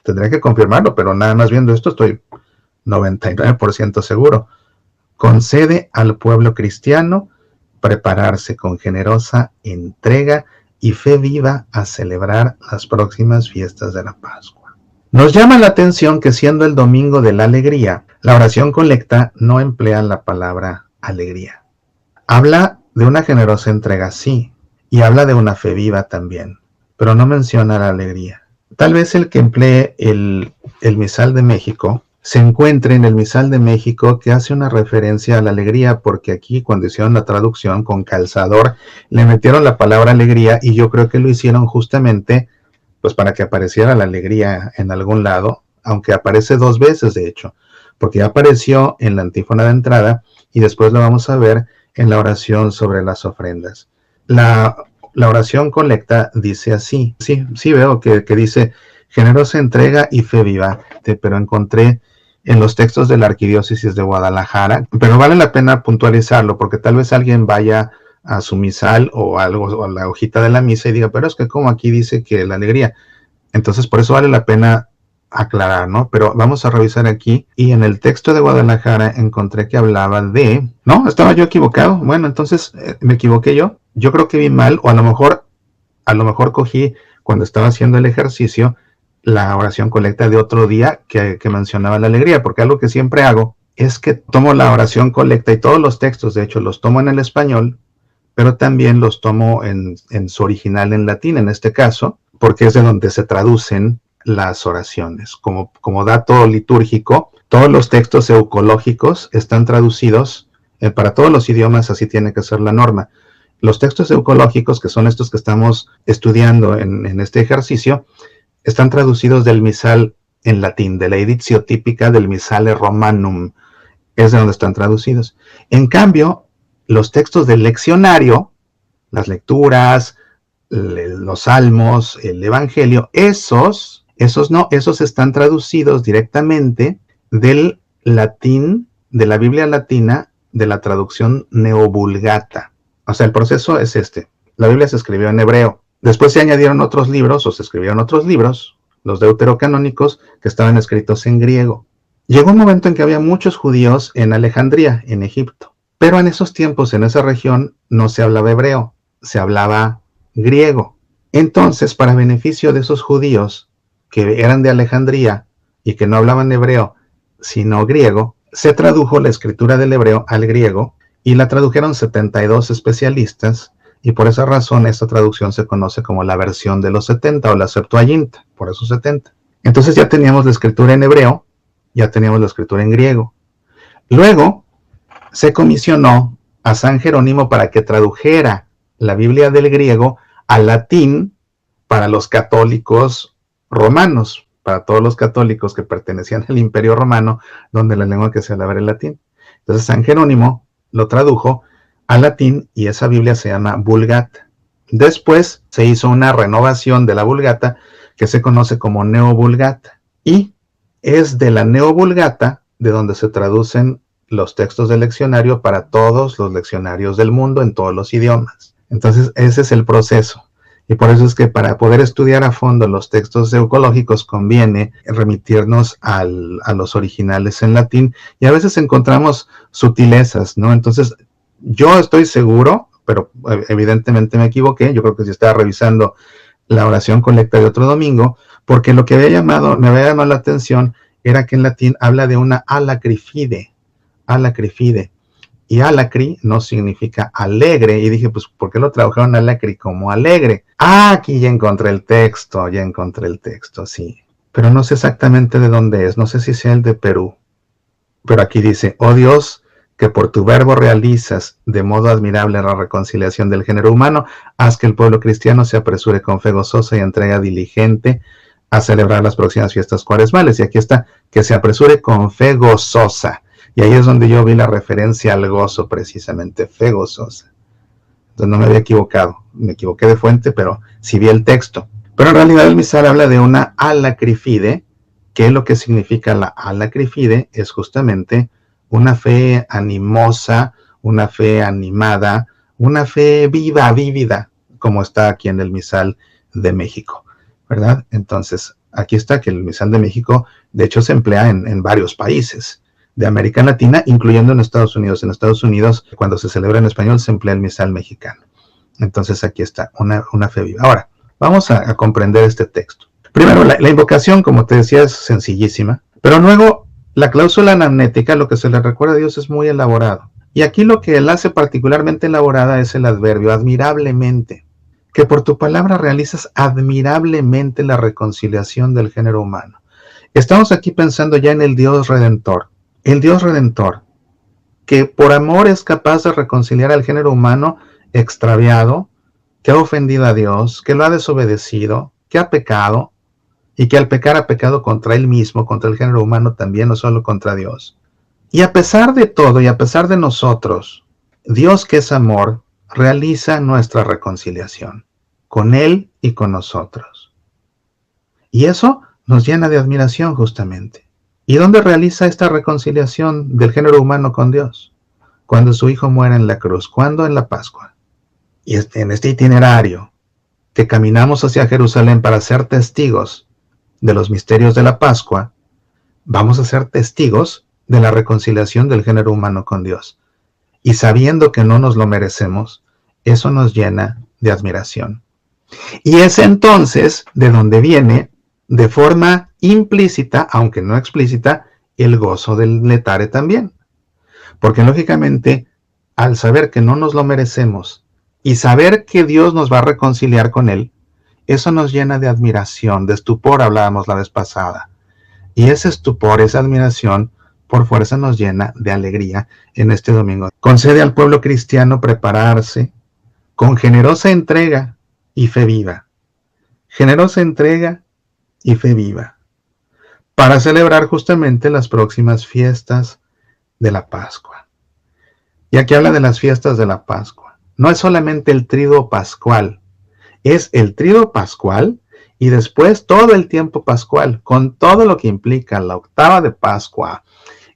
S1: Tendré que confirmarlo, pero nada más viendo esto estoy 99% seguro. Concede al pueblo cristiano prepararse con generosa entrega y fe viva a celebrar las próximas fiestas de la Pascua. Nos llama la atención que, siendo el domingo de la alegría, la oración colecta no emplea la palabra alegría. Habla de una generosa entrega, sí, y habla de una fe viva también, pero no menciona la alegría. Tal vez el que emplee el Misal de México se encuentre en el Misal de México, que hace una referencia a la alegría, porque aquí cuando hicieron la traducción con calzador le metieron la palabra alegría, y yo creo que lo hicieron justamente pues para que apareciera la alegría en algún lado, aunque aparece dos veces de hecho, porque ya apareció en la antífona de entrada y después lo vamos a ver en la oración sobre las ofrendas. La oración colecta dice así, sí veo que dice generosa entrega y fe viva, pero encontré en los textos de la Arquidiócesis de Guadalajara, pero vale la pena puntualizarlo, porque tal vez alguien vaya a su misal o algo, o a la hojita de la misa y diga, pero es que como aquí dice que la alegría. Entonces por eso vale la pena aclarar, ¿no? Pero vamos a revisar aquí, y en el texto de Guadalajara encontré que hablaba de... No, estaba yo equivocado. Bueno, entonces me equivoqué yo. Yo creo que vi mal, o a lo mejor cogí, cuando estaba haciendo el ejercicio, la oración colecta de otro día que mencionaba la alegría, porque algo que siempre hago es que tomo la oración colecta y todos los textos, de hecho, los tomo en el español, pero también los tomo en su original en latín, en este caso, porque es de donde se traducen las oraciones. Como dato litúrgico, todos los textos eucológicos están traducidos para todos los idiomas, así tiene que ser la norma. Los textos eucológicos, que son estos que estamos estudiando en este ejercicio, están traducidos del misal en latín, de la editio típica del Missale Romanum, es de donde están traducidos. En cambio, los textos del leccionario, las lecturas, los salmos, el evangelio, esos están traducidos directamente del latín, de la Biblia latina, de la traducción neovulgata. O sea, el proceso es este. La Biblia se escribió en hebreo. Después se añadieron otros libros, o se escribieron otros libros, los deuterocanónicos, que estaban escritos en griego. Llegó un momento en que había muchos judíos en Alejandría, en Egipto. Pero en esos tiempos, en esa región, no se hablaba hebreo, se hablaba griego. Entonces, para beneficio de esos judíos que eran de Alejandría y que no hablaban hebreo, sino griego, se tradujo la escritura del hebreo al griego, y la tradujeron 72 especialistas, y por esa razón esta traducción se conoce como la versión de los 70 o la Septuaginta, por eso 70. Entonces ya teníamos la escritura en hebreo, ya teníamos la escritura en griego. Luego se comisionó a San Jerónimo para que tradujera la Biblia del griego al latín para los católicos romanos, para todos los católicos que pertenecían al Imperio Romano, donde la lengua que se hablaba era el latín. Entonces San Jerónimo lo tradujo al latín y esa Biblia se llama Vulgata. Después se hizo una renovación de la Vulgata que se conoce como Neovulgata, y es de la Neovulgata de donde se traducen los textos del leccionario para todos los leccionarios del mundo en todos los idiomas. Entonces ese es el proceso. Y por eso es que para poder estudiar a fondo los textos eucológicos conviene remitirnos a los originales en latín, y a veces encontramos sutilezas, ¿no? Entonces yo estoy seguro, pero evidentemente me equivoqué, yo creo que si estaba revisando la oración colecta de otro domingo, porque lo que me había llamado la atención era que en latín habla de una alacrifide, y alacri no significa alegre, y dije, pues, ¿por qué lo tradujeron alacri como alegre? Ah, aquí ya encontré el texto, sí, pero no sé exactamente de dónde es, no sé si sea el de Perú, pero aquí dice: oh Dios, que por tu verbo realizas de modo admirable la reconciliación del género humano, haz que el pueblo cristiano se apresure con fe gozosa y entrega diligente a celebrar las próximas fiestas cuaresmales. Y aquí está, que se apresure con fe gozosa. Y ahí es donde yo vi la referencia al gozo, precisamente, fe gozosa. Entonces no me había equivocado, me equivoqué de fuente, pero sí vi el texto. Pero en realidad el misal habla de una alacrifide, que lo que significa la alacrifide es justamente una fe animosa, una fe animada, una fe viva, vívida, como está aquí en el misal de México, ¿verdad? Entonces, aquí está que el misal de México, de hecho, se emplea en varios países de América Latina, incluyendo en Estados Unidos. En Estados Unidos, cuando se celebra en español, se emplea el misal mexicano. Entonces, aquí está, una fe viva. Ahora, vamos a comprender este texto. Primero, la invocación, como te decía, es sencillísima, pero luego la cláusula anamnética, lo que se le recuerda a Dios, es muy elaborado. Y aquí lo que él hace particularmente elaborada es el adverbio admirablemente, que por tu palabra realizas admirablemente la reconciliación del género humano. Estamos aquí pensando ya en el Dios Redentor, que por amor es capaz de reconciliar al género humano extraviado, que ha ofendido a Dios, que lo ha desobedecido, que ha pecado, y que al pecar ha pecado contra él mismo, contra el género humano también, no solo contra Dios. Y a pesar de todo, y a pesar de nosotros, Dios, que es amor, realiza nuestra reconciliación con él y con nosotros. Y eso nos llena de admiración, justamente. ¿Y dónde realiza esta reconciliación del género humano con Dios? Cuando su Hijo muere en la cruz. ¿Cuándo? En la Pascua. Y en este itinerario que caminamos hacia Jerusalén para ser testigos de los misterios de la Pascua, vamos a ser testigos de la reconciliación del género humano con Dios. Y sabiendo que no nos lo merecemos, eso nos llena de admiración. Y es entonces de donde viene, de forma implícita, aunque no explícita, el gozo del letare también. Porque lógicamente, al saber que no nos lo merecemos y saber que Dios nos va a reconciliar con él, eso nos llena de admiración, de estupor, hablábamos la vez pasada. Y ese estupor, esa admiración, por fuerza nos llena de alegría en este domingo. Concede al pueblo cristiano prepararse con generosa entrega y fe viva. Generosa entrega y fe viva, para celebrar justamente las próximas fiestas de la Pascua. Y aquí habla de las fiestas de la Pascua. No es solamente el triduo pascual, es el triduo pascual y después todo el tiempo pascual, con todo lo que implica la octava de Pascua,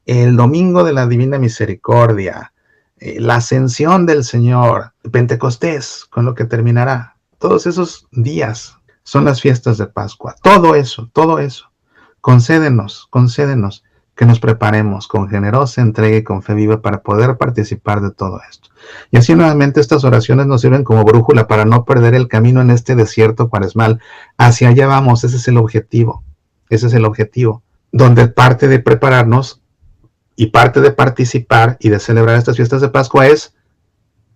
S1: el domingo de la Divina Misericordia, la ascensión del Señor, Pentecostés, con lo que terminará. Todos esos días son las fiestas de Pascua. Todo eso. Concédenos que nos preparemos con generosa entrega y con fe viva para poder participar de todo esto. Y así nuevamente estas oraciones nos sirven como brújula para no perder el camino en este desierto cuaresmal. Hacia allá vamos, ese es el objetivo, donde parte de prepararnos y parte de participar y de celebrar estas fiestas de Pascua es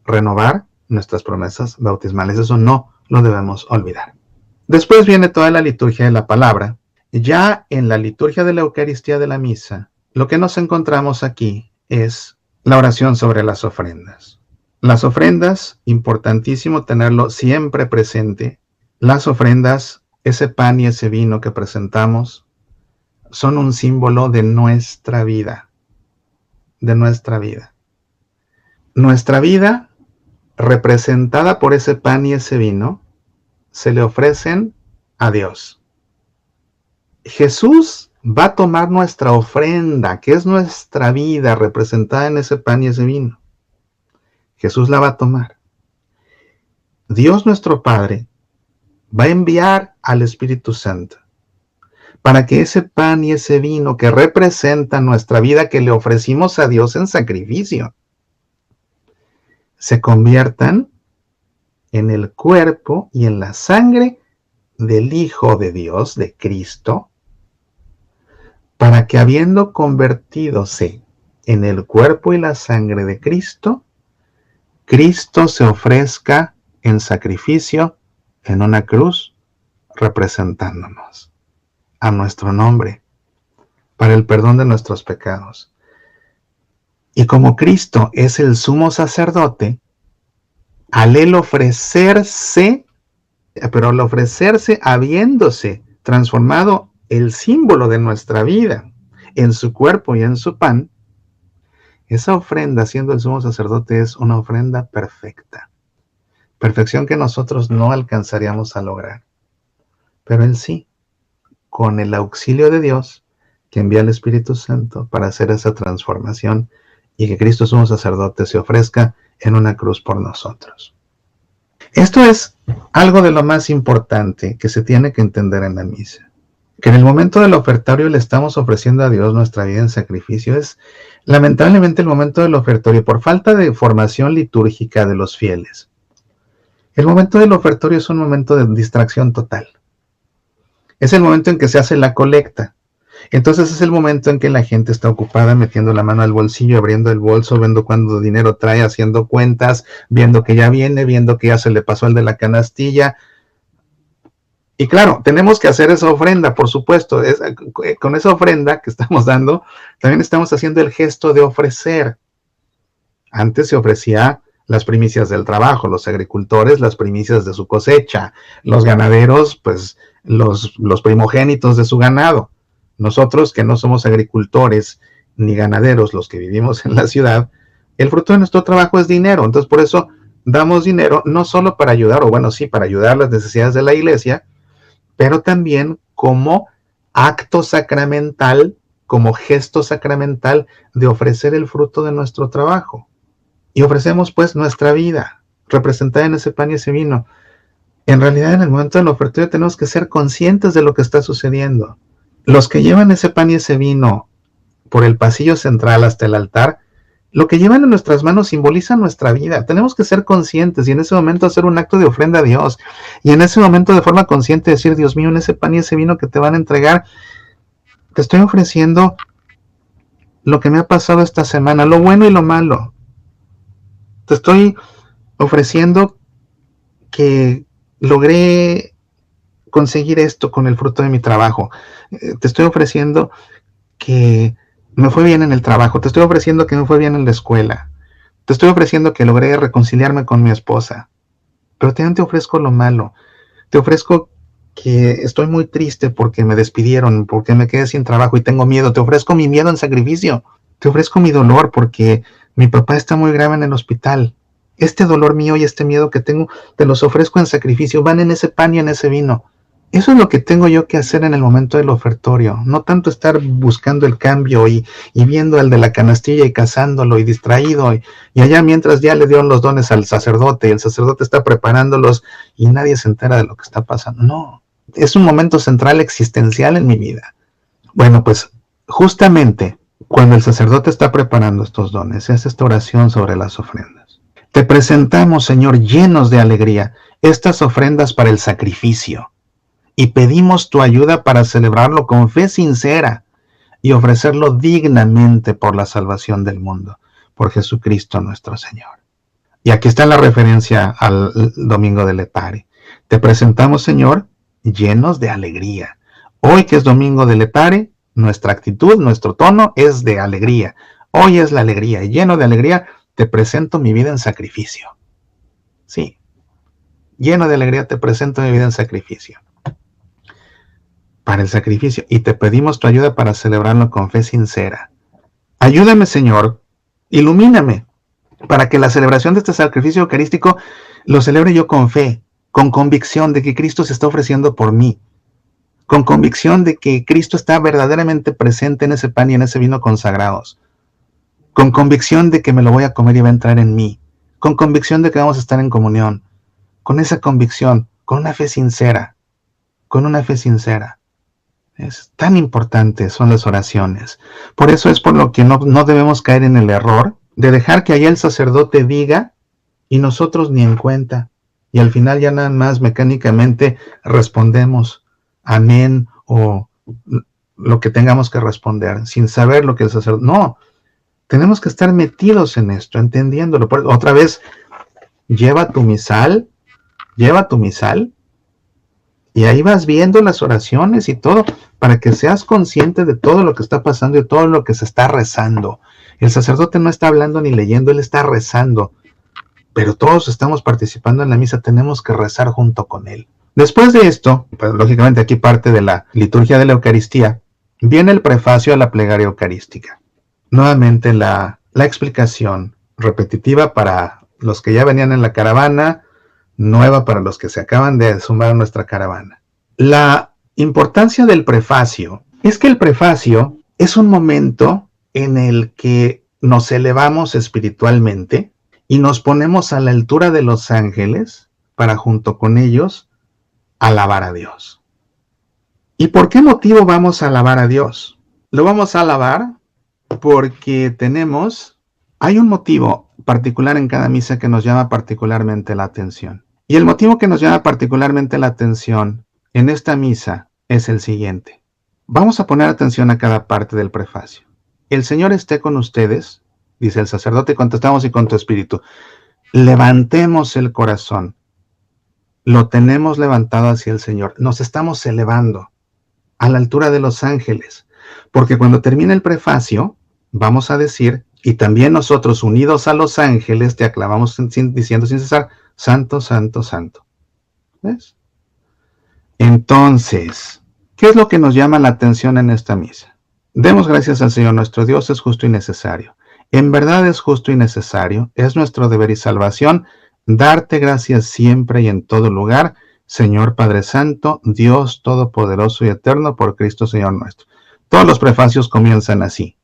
S1: renovar nuestras promesas bautismales. Eso no lo debemos olvidar. Después viene toda la liturgia de la palabra. Ya en la liturgia de la Eucaristía de la Misa, lo que nos encontramos aquí es la oración sobre las ofrendas. Las ofrendas, importantísimo tenerlo siempre presente. Las ofrendas, ese pan y ese vino que presentamos, son un símbolo de nuestra vida, de nuestra vida. Nuestra vida, representada por ese pan y ese vino, se le ofrecen a Dios. Jesús va a tomar nuestra ofrenda, que es nuestra vida representada en ese pan y ese vino. Jesús la va a tomar. Dios nuestro Padre va a enviar al Espíritu Santo para que ese pan y ese vino que representa nuestra vida que le ofrecimos a Dios en sacrificio, se conviertan en el cuerpo y en la sangre del Hijo de Dios, de Cristo, para que habiendo convertidose en el cuerpo y la sangre de Cristo, Cristo se ofrezca en sacrificio en una cruz, representándonos a nuestro nombre, para el perdón de nuestros pecados. Y como Cristo es el sumo sacerdote, al él ofrecerse, pero al ofrecerse habiéndose transformado el símbolo de nuestra vida en su cuerpo y en su pan, esa ofrenda, siendo el sumo sacerdote, es una ofrenda perfecta. Perfección que nosotros no alcanzaríamos a lograr. Pero él sí, con el auxilio de Dios, que envía al Espíritu Santo para hacer esa transformación y que Cristo sumo sacerdote se ofrezca en una cruz por nosotros. Esto es algo de lo más importante que se tiene que entender en la misa. Que en el momento del ofertorio le estamos ofreciendo a Dios nuestra vida en sacrificio. Es lamentablemente el momento del ofertorio, por falta de formación litúrgica de los fieles. El momento del ofertorio es un momento de distracción total. Es el momento en que se hace la colecta. Entonces es el momento en que la gente está ocupada metiendo la mano al bolsillo, abriendo el bolso, viendo cuánto dinero trae, haciendo cuentas, viendo que ya viene, viendo que ya se le pasó el de la canastilla. Y claro, tenemos que hacer esa ofrenda, por supuesto. Con esa ofrenda que estamos dando, también estamos haciendo el gesto de ofrecer. Antes se ofrecía las primicias del trabajo, los agricultores las primicias de su cosecha, los ganaderos pues los primogénitos de su ganado. Nosotros que no somos agricultores ni ganaderos, los que vivimos en la ciudad, el fruto de nuestro trabajo es dinero. Entonces por eso damos dinero no solo para ayudar, o bueno, sí, para ayudar las necesidades de la iglesia, pero también como acto sacramental, como gesto sacramental de ofrecer el fruto de nuestro trabajo. Y ofrecemos pues nuestra vida, representada en ese pan y ese vino. En realidad, en el momento del ofertorio tenemos que ser conscientes de lo que está sucediendo. Los que llevan ese pan y ese vino por el pasillo central hasta el altar, lo que llevan en nuestras manos simboliza nuestra vida. Tenemos que ser conscientes y en ese momento hacer un acto de ofrenda a Dios. Y en ese momento de forma consciente decir, Dios mío, en ese pan y ese vino que te van a entregar, te estoy ofreciendo lo que me ha pasado esta semana, lo bueno y lo malo. Te estoy ofreciendo que logré conseguir esto con el fruto de mi trabajo. Te estoy ofreciendo que me fue bien en el trabajo. Te estoy ofreciendo que me fue bien en la escuela. Te estoy ofreciendo que logré reconciliarme con mi esposa. Pero también te ofrezco lo malo. Te ofrezco que estoy muy triste porque me despidieron, porque me quedé sin trabajo y tengo miedo. Te ofrezco mi miedo en sacrificio. Te ofrezco mi dolor porque mi papá está muy grave en el hospital. Este dolor mío y este miedo que tengo, te los ofrezco en sacrificio. Van en ese pan y en ese vino. Eso es lo que tengo yo que hacer en el momento del ofertorio. No tanto estar buscando el cambio y viendo al de la canastilla y cazándolo y distraído. Y allá mientras ya le dieron los dones al sacerdote y el sacerdote está preparándolos y nadie se entera de lo que está pasando. No, es un momento central existencial en mi vida. Bueno, pues justamente cuando el sacerdote está preparando estos dones, se hace esta oración sobre las ofrendas. Te presentamos, Señor, llenos de alegría, estas ofrendas para el sacrificio. Y pedimos tu ayuda para celebrarlo con fe sincera y ofrecerlo dignamente por la salvación del mundo, por Jesucristo nuestro Señor. Y aquí está la referencia al domingo de Lepare. Te presentamos, Señor, llenos de alegría. Hoy que es domingo de Lepare, nuestra actitud, nuestro tono es de alegría. Hoy es la alegría, y lleno de alegría te presento mi vida en sacrificio. Sí, lleno de alegría te presento mi vida en sacrificio. Para el sacrificio. Y te pedimos tu ayuda para celebrarlo con fe sincera. Ayúdame, Señor, ilumíname, para que la celebración de este sacrificio eucarístico lo celebre yo con fe, con convicción de que Cristo se está ofreciendo por mí, con convicción de que Cristo está verdaderamente presente en ese pan y en ese vino consagrados, con convicción de que me lo voy a comer y va a entrar en mí, con convicción de que vamos a estar en comunión, con esa convicción, con una fe sincera, con una fe sincera. Es tan importante son las oraciones. Por eso es por lo que no debemos caer en el error de dejar que allá el sacerdote diga y nosotros ni en cuenta. Y al final ya nada más mecánicamente respondemos amén o lo que tengamos que responder, sin saber lo que el sacerdote... No, tenemos que estar metidos en esto, entendiéndolo. Otra vez, lleva tu misal, y ahí vas viendo las oraciones y todo, para que seas consciente de todo lo que está pasando y todo lo que se está rezando. El sacerdote no está hablando ni leyendo, él está rezando. Pero todos estamos participando en la misa, tenemos que rezar junto con él. Después de esto, pues lógicamente aquí parte de la liturgia de la Eucaristía, viene el prefacio a la plegaria eucarística. Nuevamente la explicación repetitiva para los que ya venían en la caravana, nueva para los que se acaban de sumar a nuestra caravana. La importancia del prefacio es que el prefacio es un momento en el que nos elevamos espiritualmente y nos ponemos a la altura de los ángeles para junto con ellos alabar a Dios. ¿Y por qué motivo vamos a alabar a Dios? Lo vamos a alabar porque hay un motivo particular en cada misa que nos llama particularmente la atención. Y el motivo que nos llama particularmente la atención en esta misa es el siguiente. Vamos a poner atención a cada parte del prefacio. El Señor esté con ustedes, dice el sacerdote, contestamos y con tu espíritu. Levantemos el corazón. Lo tenemos levantado hacia el Señor. Nos estamos elevando a la altura de los ángeles. Porque cuando termine el prefacio, vamos a decir, y también nosotros unidos a los ángeles te aclamamos diciendo sin cesar, Santo, Santo, Santo. ¿Ves? Entonces, ¿qué es lo que nos llama la atención en esta misa? Demos gracias al Señor nuestro Dios, es justo y necesario. En verdad es justo y necesario, es nuestro deber y salvación, darte gracias siempre y en todo lugar, Señor Padre Santo, Dios Todopoderoso y Eterno, por Cristo Señor nuestro. Todos los prefacios comienzan así.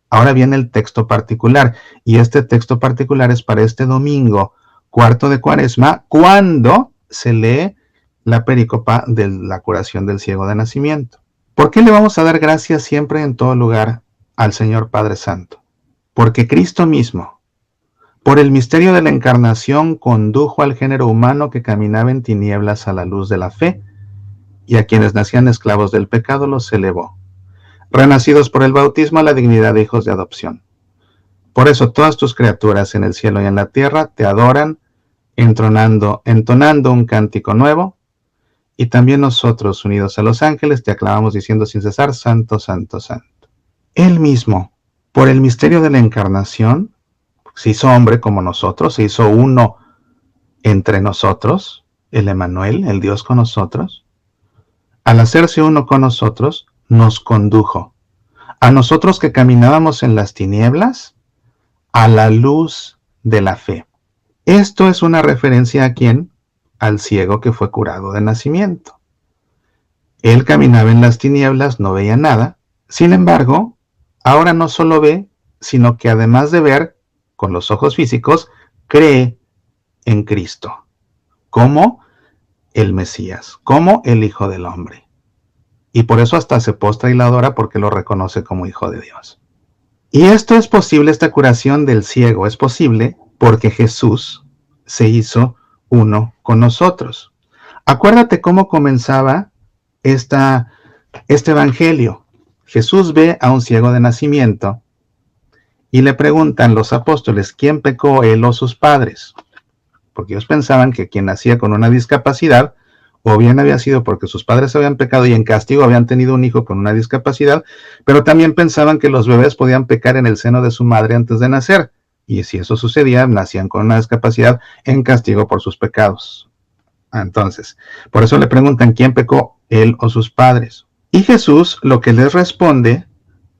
S1: Ahora viene el texto particular, y este texto particular es para este domingo, cuarto de Cuaresma, cuando se lee la pericopa de la curación del ciego de nacimiento. ¿Por qué le vamos a dar gracias siempre en todo lugar al Señor Padre Santo? Porque Cristo mismo, por el misterio de la encarnación, condujo al género humano que caminaba en tinieblas a la luz de la fe, y a quienes nacían esclavos del pecado los elevó, renacidos por el bautismo a la dignidad de hijos de adopción. Por eso todas tus criaturas en el cielo y en la tierra te adoran, entonando un cántico nuevo, y también nosotros, unidos a los ángeles, te aclamamos diciendo sin cesar, Santo, Santo, Santo. Él mismo, por el misterio de la encarnación, se hizo hombre como nosotros, se hizo uno entre nosotros, el Emmanuel, el Dios con nosotros. Al hacerse uno con nosotros, nos condujo, a nosotros que caminábamos en las tinieblas, a la luz de la fe. Esto es una referencia a ¿quién? Al ciego que fue curado de nacimiento. Él caminaba en las tinieblas, no veía nada. Sin embargo, ahora no solo ve, sino que además de ver con los ojos físicos, cree en Cristo, como el Mesías, como el Hijo del Hombre. Y por eso hasta se postra y la adora porque lo reconoce como Hijo de Dios. Y esto es posible, esta curación del ciego es posible porque Jesús se hizo uno con nosotros. Acuérdate cómo comenzaba este evangelio. Jesús ve a un ciego de nacimiento y le preguntan los apóstoles, ¿quién pecó, él o sus padres? Porque ellos pensaban que quien nacía con una discapacidad, o bien había sido porque sus padres habían pecado y en castigo habían tenido un hijo con una discapacidad, pero también pensaban que los bebés podían pecar en el seno de su madre antes de nacer, Y si eso sucedía, nacían con una discapacidad en castigo por sus pecados. Entonces, por eso le preguntan quién pecó, él o sus padres. Y Jesús lo que les responde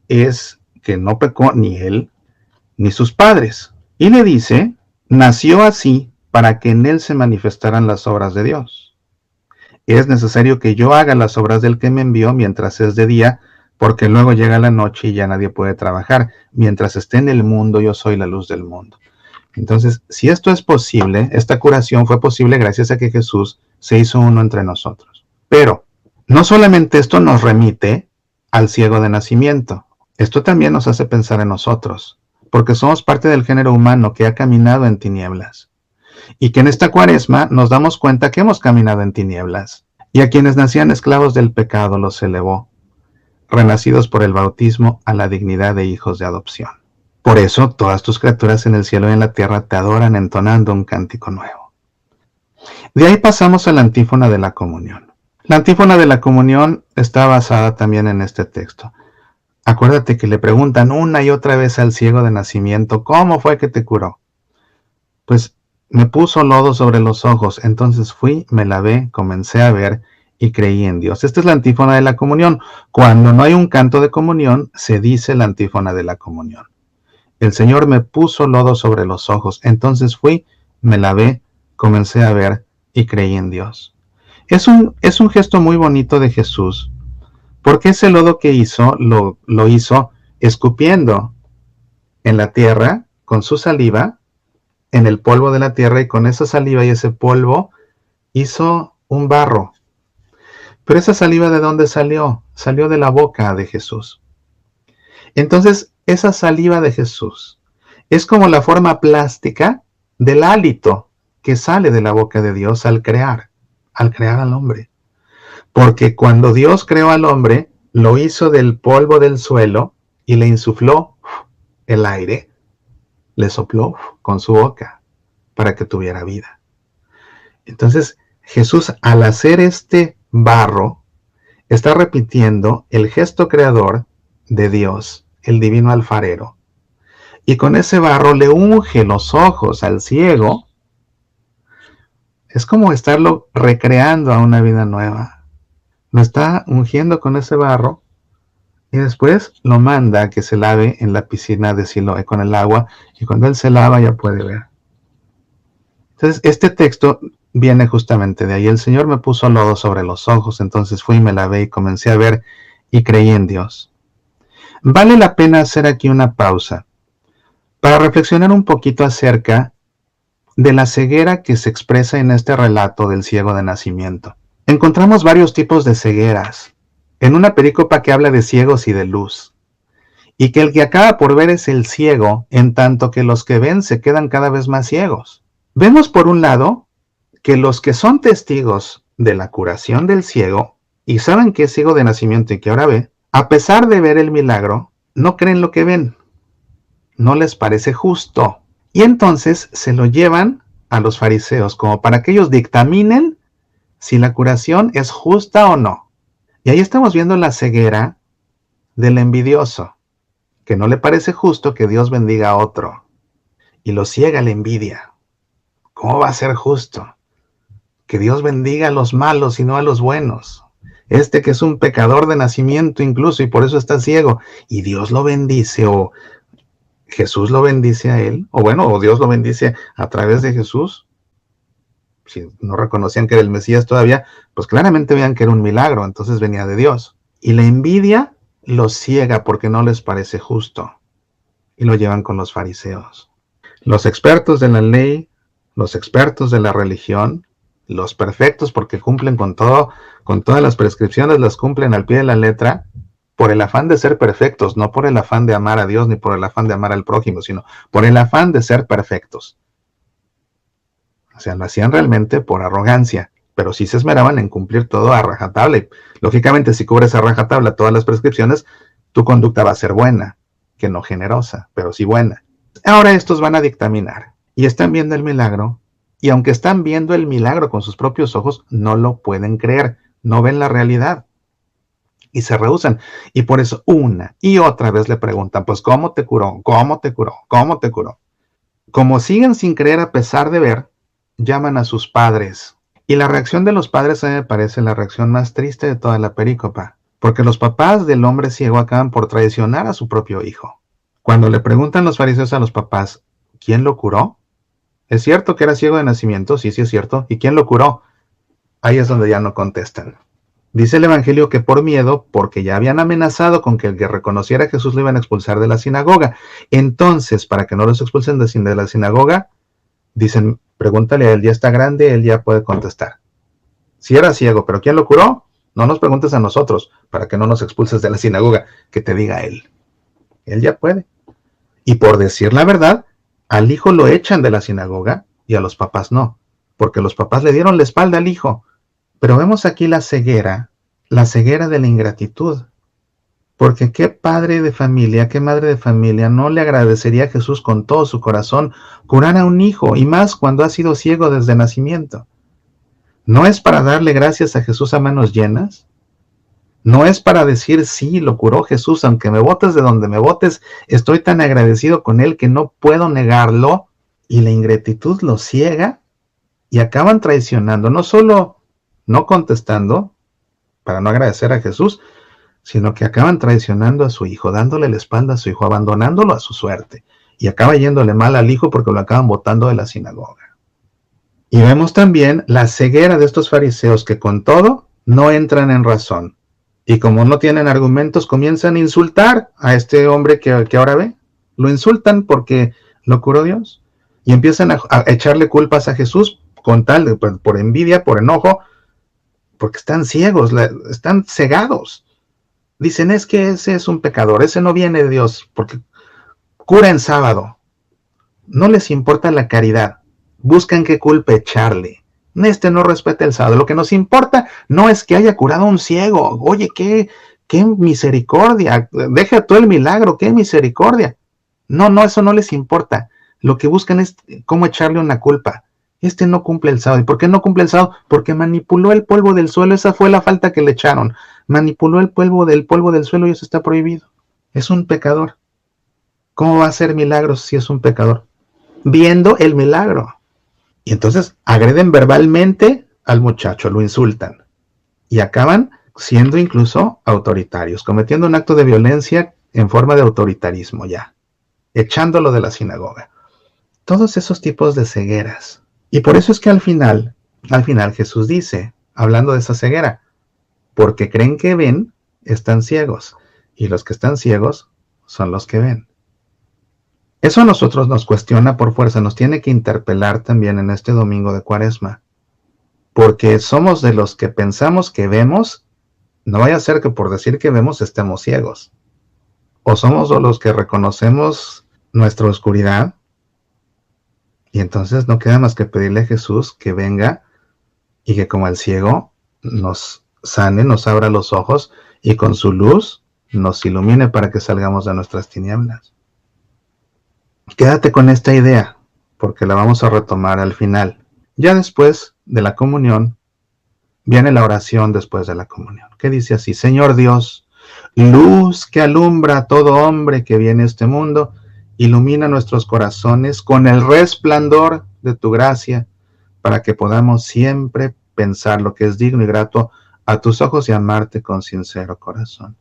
S1: es que no pecó ni él ni sus padres. Y le dice, nació así para que en él se manifestaran las obras de Dios. Es necesario que yo haga las obras del que me envió mientras es de día, porque luego llega la noche y ya nadie puede trabajar. Mientras esté en el mundo, yo soy la luz del mundo. Entonces, si esto es posible, esta curación fue posible gracias a que Jesús se hizo uno entre nosotros. Pero no solamente esto nos remite al ciego de nacimiento, esto también nos hace pensar en nosotros, porque somos parte del género humano que ha caminado en tinieblas. Y que en esta cuaresma nos damos cuenta que hemos caminado en tinieblas. Y a quienes nacían esclavos del pecado los elevó, renacidos por el bautismo a la dignidad de hijos de adopción. Por eso todas tus criaturas en el cielo y en la tierra te adoran entonando un cántico nuevo. De ahí pasamos a la antífona de la comunión. La antífona de la comunión está basada también en este texto. Acuérdate que le preguntan una y otra vez al ciego de nacimiento, ¿cómo fue que te curó? Pues me puso lodo sobre los ojos, entonces fui, me lavé, comencé a ver y creí en Dios. Esta es la antífona de la comunión. Cuando no hay un canto de comunión, se dice la antífona de la comunión. El Señor me puso lodo sobre los ojos, entonces fui, me lavé, comencé a ver y creí en Dios. Es un gesto muy bonito de Jesús, porque ese lodo que hizo, lo hizo escupiendo en la tierra con su saliva, en el polvo de la tierra, y con esa saliva y ese polvo hizo un barro. Pero esa saliva, ¿de dónde salió? Salió de la boca de Jesús. Entonces, esa saliva de Jesús es como la forma plástica del hálito que sale de la boca de Dios al crear al hombre. Porque cuando Dios creó al hombre, lo hizo del polvo del suelo y le insufló el aire, le sopló con su boca para que tuviera vida. Entonces, Jesús, al hacer este barro, está repitiendo el gesto creador de Dios, el divino alfarero. Y con ese barro le unge los ojos al ciego. Es como estarlo recreando a una vida nueva. Lo está ungiendo con ese barro y después lo manda a que se lave en la piscina de Siloé con el agua, y cuando él se lava ya puede ver. Entonces, este texto viene justamente de ahí. El Señor me puso lodo sobre los ojos, entonces fui y me lavé y comencé a ver y creí en Dios. Vale la pena hacer aquí una pausa para reflexionar un poquito acerca de la ceguera que se expresa en este relato del ciego de nacimiento. Encontramos varios tipos de cegueras en una perícopa que habla de ciegos y de luz, y que el que acaba por ver es el ciego, en tanto que los que ven se quedan cada vez más ciegos. Vemos por un lado que los que son testigos de la curación del ciego y saben que es ciego de nacimiento y que ahora ve, a pesar de ver el milagro, no creen lo que ven, no les parece justo, y entonces se lo llevan a los fariseos como para que ellos dictaminen si la curación es justa o no. Y ahí estamos viendo la ceguera del envidioso, que no le parece justo que Dios bendiga a otro, y lo ciega la envidia. ¿Cómo va a ser justo que Dios bendiga a los malos y no a los buenos? Este que es un pecador de nacimiento incluso y por eso está ciego, y Dios lo bendice, o Jesús lo bendice a él, o Dios lo bendice a través de Jesús. Si no reconocían que era el Mesías todavía, pues claramente veían que era un milagro, entonces venía de Dios. Y la envidia los ciega porque no les parece justo, y lo llevan con los fariseos. Los expertos de la ley, los expertos de la religión, los perfectos porque cumplen con todo, con todas las prescripciones, las cumplen al pie de la letra, por el afán de ser perfectos, no por el afán de amar a Dios ni por el afán de amar al prójimo, sino por el afán de ser perfectos. O sea, lo hacían realmente por arrogancia, pero sí se esmeraban en cumplir todo a rajatabla. Y, lógicamente, si cubres a rajatabla todas las prescripciones, tu conducta va a ser buena, que no generosa, pero sí buena. Ahora estos van a dictaminar y están viendo el milagro, y aunque están viendo el milagro con sus propios ojos, no lo pueden creer, no ven la realidad y se rehúsan. Y por eso una y otra vez le preguntan, pues, ¿cómo te curó? ¿Cómo te curó? ¿Cómo te curó? Como siguen sin creer a pesar de ver, llaman a sus padres. Y la reacción de los padres a mí me parece la reacción más triste de toda la perícopa, porque los papás del hombre ciego acaban por traicionar a su propio hijo. Cuando le preguntan los fariseos a los papás, ¿quién lo curó? ¿Es cierto que era ciego de nacimiento? Sí, sí es cierto. ¿Y quién lo curó? Ahí es donde ya no contestan. Dice el Evangelio que por miedo, porque ya habían amenazado con que el que reconociera a Jesús lo iban a expulsar de la sinagoga. Entonces, para que no los expulsen de la sinagoga, dicen, pregúntale a él, ya está grande, él ya puede contestar. Si era ciego, pero ¿quién lo curó? No nos preguntes a nosotros, para que no nos expulses de la sinagoga, que te diga él. Él ya puede. Y por decir la verdad, al hijo lo echan de la sinagoga y a los papás no, porque los papás le dieron la espalda al hijo. Pero vemos aquí la ceguera de la ingratitud. Porque qué padre de familia, qué madre de familia no le agradecería a Jesús con todo su corazón curar a un hijo, y más cuando ha sido ciego desde nacimiento. ¿No es para darle gracias a Jesús a manos llenas? ¿No es para decir, sí, lo curó Jesús, aunque me botes de donde me botes, estoy tan agradecido con él que no puedo negarlo? Y la ingratitud lo ciega y acaban traicionando, no solo no contestando para no agradecer a Jesús, sino que acaban traicionando a su hijo, dándole la espalda a su hijo, abandonándolo a su suerte, y acaba yéndole mal al hijo porque lo acaban botando de la sinagoga. Y vemos también la ceguera de estos fariseos que con todo no entran en razón, y como no tienen argumentos, comienzan a insultar a este hombre que ahora ve. Lo insultan porque lo curó Dios, y empiezan a echarle culpas a Jesús con tal de, por envidia, por enojo, porque están ciegos, están cegados. Dicen, es que ese es un pecador, ese no viene de Dios, porque cura en sábado. No les importa la caridad, buscan qué culpa echarle. Este no respeta el sábado. Lo que nos importa no es que haya curado a un ciego. Oye, qué misericordia. Deja tú el milagro, qué misericordia. No, eso no les importa. Lo que buscan es cómo echarle una culpa. Este no cumple el sábado. ¿Y por qué no cumple el sábado? Porque manipuló el polvo del suelo. Esa fue la falta que le echaron. Manipuló el polvo del suelo y eso está prohibido. Es un pecador. ¿Cómo va a hacer milagros si es un pecador? Viendo el milagro. Y entonces agreden verbalmente al muchacho, lo insultan. Y acaban siendo incluso autoritarios, cometiendo un acto de violencia en forma de autoritarismo ya, echándolo de la sinagoga. Todos esos tipos de cegueras. Y por eso es que al final Jesús dice, hablando de esa ceguera, porque creen que ven, están ciegos, y los que están ciegos son los que ven. Eso a nosotros nos cuestiona por fuerza, nos tiene que interpelar también en este domingo de Cuaresma, porque somos de los que pensamos que vemos, no vaya a ser que por decir que vemos estemos ciegos, o somos de los que reconocemos nuestra oscuridad, y entonces no queda más que pedirle a Jesús que venga y que como el ciego nos sane, nos abra los ojos y con su luz nos ilumine para que salgamos de nuestras tinieblas. Quédate con esta idea, porque la vamos a retomar al final. Ya después de la comunión, viene la oración después de la comunión, que dice así: Señor Dios, luz que alumbra a todo hombre que viene a este mundo, ilumina nuestros corazones con el resplandor de tu gracia, para que podamos siempre pensar lo que es digno y grato a tus ojos y amarte con sincero corazón.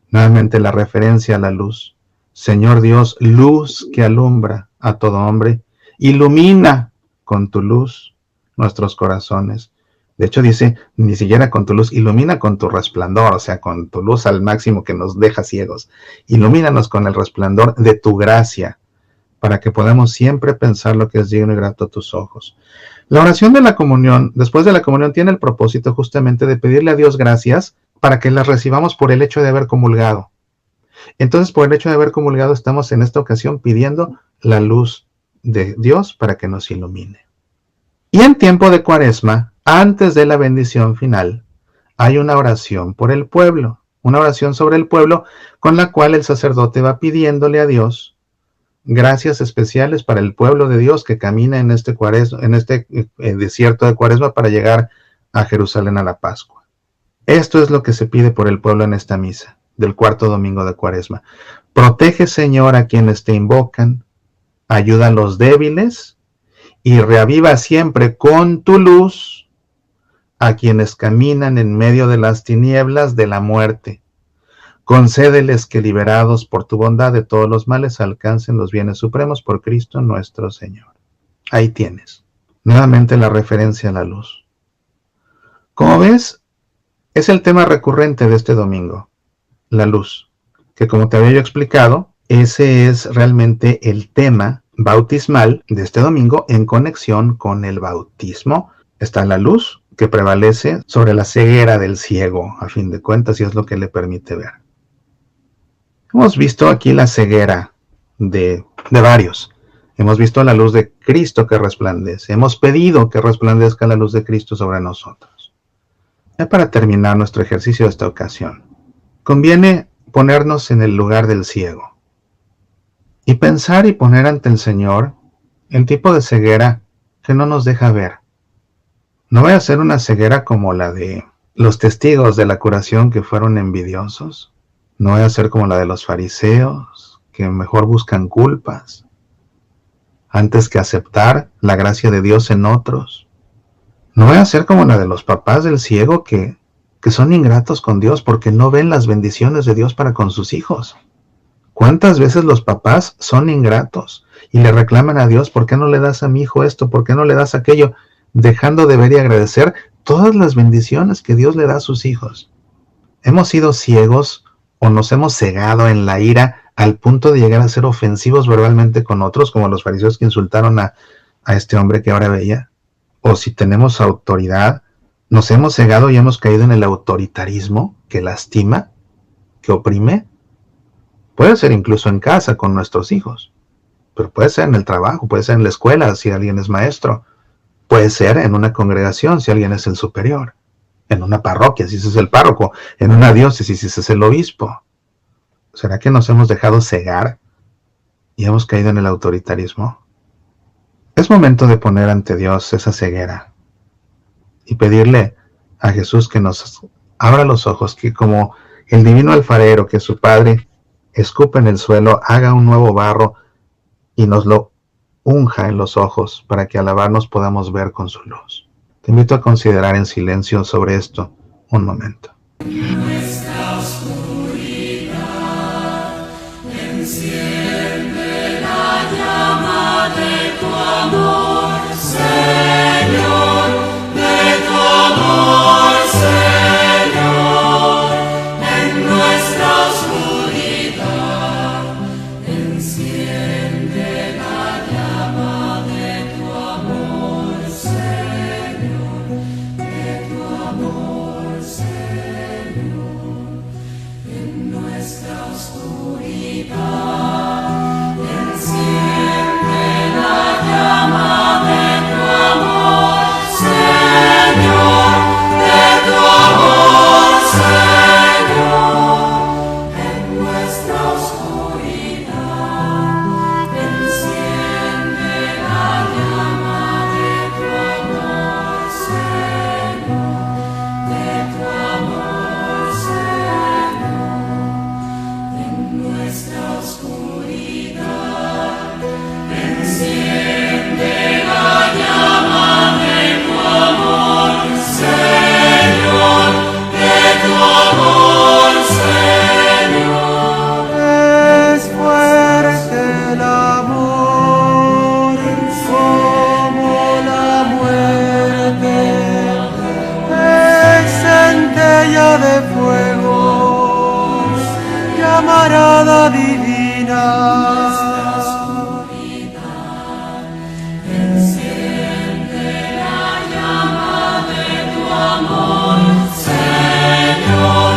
S1: Nuevamente la referencia a la luz. Señor Dios, luz que alumbra a todo hombre, ilumina con tu luz nuestros corazones. De hecho dice, ni siquiera con tu luz, ilumina con tu resplandor, o sea, con tu luz al máximo que nos deja ciegos. Ilumínanos con el resplandor de tu gracia, para que podamos siempre pensar lo que es digno y grato a tus ojos. La oración de la comunión, después de la comunión, tiene el propósito justamente de pedirle a Dios gracias para que las recibamos por el hecho de haber comulgado. Entonces, por el hecho de haber comulgado, estamos en esta ocasión pidiendo la luz de Dios para que nos ilumine. Y en tiempo de Cuaresma, antes de la bendición final, hay una oración por el pueblo, una oración sobre el pueblo con la cual el sacerdote va pidiéndole a Dios gracias especiales para el pueblo de Dios que camina en este desierto de Cuaresma para llegar a Jerusalén a la Pascua. Esto es lo que se pide por el pueblo en esta misa del cuarto domingo de Cuaresma. Protege, Señor, a quienes te invocan, ayuda a los débiles y reaviva siempre con tu luz a quienes caminan en medio de las tinieblas de la muerte. Concédeles que, liberados por tu bondad de todos los males, alcancen los bienes supremos por Cristo nuestro Señor. Ahí tienes, nuevamente la referencia a la luz. Como ves, es el tema recurrente de este domingo, la luz, que como te había yo explicado, ese es realmente el tema bautismal de este domingo en conexión con el bautismo. Está la luz que prevalece sobre la ceguera del ciego, a fin de cuentas, y es lo que le permite ver. Hemos visto aquí la ceguera de varios. Hemos visto la luz de Cristo que resplandece. Hemos pedido que resplandezca la luz de Cristo sobre nosotros. Ya para terminar nuestro ejercicio de esta ocasión, conviene ponernos en el lugar del ciego y pensar y poner ante el Señor el tipo de ceguera que no nos deja ver. No vaya a ser una ceguera como la de los testigos de la curación que fueron envidiosos. No vaya a ser como la de los fariseos, que mejor buscan culpas antes que aceptar la gracia de Dios en otros. No vaya a ser como la de los papás del ciego que son ingratos con Dios porque no ven las bendiciones de Dios para con sus hijos. ¿Cuántas veces los papás son ingratos y le reclaman a Dios, ¿por qué no le das a mi hijo esto? ¿Por qué no le das aquello? Dejando de ver y agradecer todas las bendiciones que Dios le da a sus hijos. Hemos sido ciegos o nos hemos cegado en la ira al punto de llegar a ser ofensivos verbalmente con otros, como los fariseos que insultaron a este hombre que ahora veía. O si tenemos autoridad, nos hemos cegado y hemos caído en el autoritarismo que lastima, que oprime. Puede ser incluso en casa con nuestros hijos, pero puede ser en el trabajo, puede ser en la escuela si alguien es maestro, puede ser en una congregación si alguien es el superior, en una parroquia si ese es el párroco, en una diócesis si ese es el obispo. ¿Será que nos hemos dejado cegar y hemos caído en el autoritarismo? Es momento de poner ante Dios esa ceguera y pedirle a Jesús que nos abra los ojos, que como el divino alfarero, que su Padre escupe en el suelo, haga un nuevo barro y nos lo unja en los ojos para que al lavarnos podamos ver con su luz. Te invito a considerar en silencio sobre esto un momento.
S2: Nuestra oscuridad enciende la llama de tu amor, Señor, de tu amor, Señor. En nuestra oscuridad enciende la llama de tu amor, Señor, de tu amor, Señor. En nuestra oscuridad enciende la llama de tu amor, Señor, de tu amor, Señor. En nuestra oscuridad enciende la llama de tu amor, Señor, de tu amor, Señor. En nuestra oscuridad enciende la llama de tu amor, Señor, de tu amor, Señor.
S3: Es fuerte el amor como la muerte, es centella de fuego, llamarada divina.
S2: Enciende la llama de tu amor, Señor,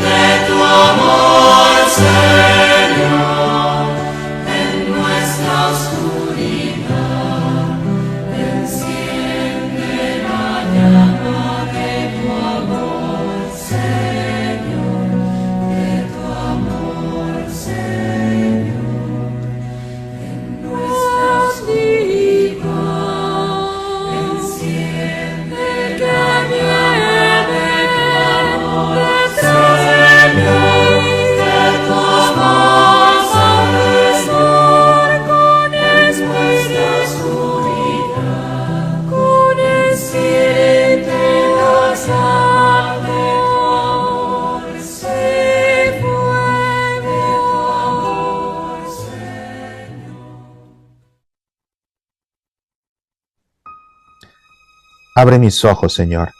S2: de tu amor, Señor. En nuestra oscuridad enciende la llama de tu amor, Señor, de tu amor, Señor.
S1: Abre mis ojos, Señor,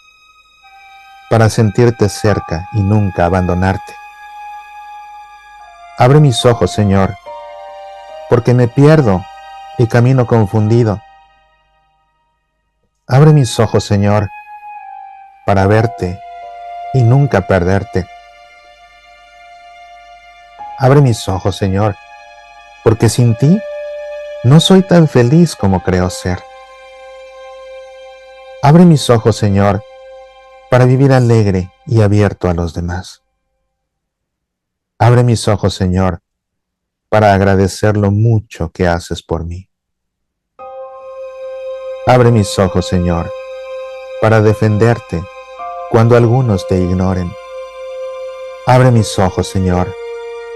S1: para sentirte cerca y nunca abandonarte. Abre mis ojos, Señor, porque me pierdo y camino confundido. Abre mis ojos, Señor, para verte y nunca perderte. Abre mis ojos, Señor, porque sin ti no soy tan feliz como creo ser. Abre mis ojos, Señor, para vivir alegre y abierto a los demás. Abre mis ojos, Señor, para agradecer lo mucho que haces por mí. Abre mis ojos, Señor, para defenderte cuando algunos te ignoren. Abre mis ojos, Señor,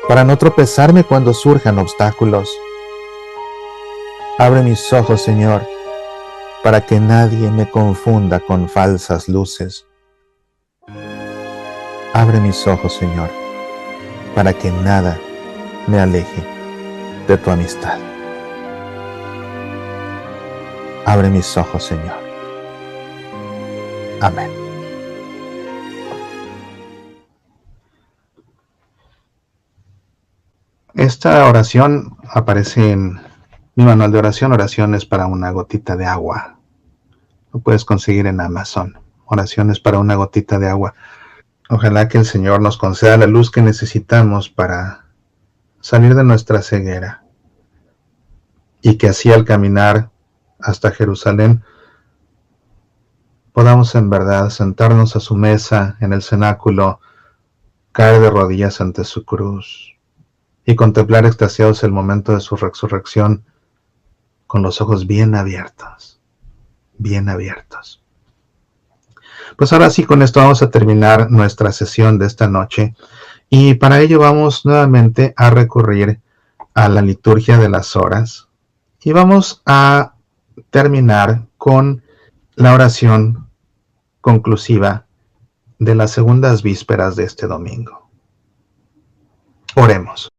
S1: para no tropezarme cuando surjan obstáculos. Abre mis ojos, Señor, para que nadie me confunda con falsas luces. Abre mis ojos, Señor, para que nada me aleje de tu amistad. Abre mis ojos, Señor. Amén. Esta oración aparece en mi manual de oración, Oraciones para una gotita de agua. Lo puedes conseguir en Amazon. Oraciones para una gotita de agua. Ojalá que el Señor nos conceda la luz que necesitamos para salir de nuestra ceguera y que así al caminar hasta Jerusalén podamos en verdad sentarnos a su mesa en el cenáculo, caer de rodillas ante su cruz y contemplar extasiados el momento de su resurrección con los ojos bien abiertos, bien abiertos. Pues ahora sí, con esto vamos a terminar nuestra sesión de esta noche y para ello vamos nuevamente a recurrir a la liturgia de las horas y vamos a terminar con la oración conclusiva de las segundas vísperas de este domingo. Oremos.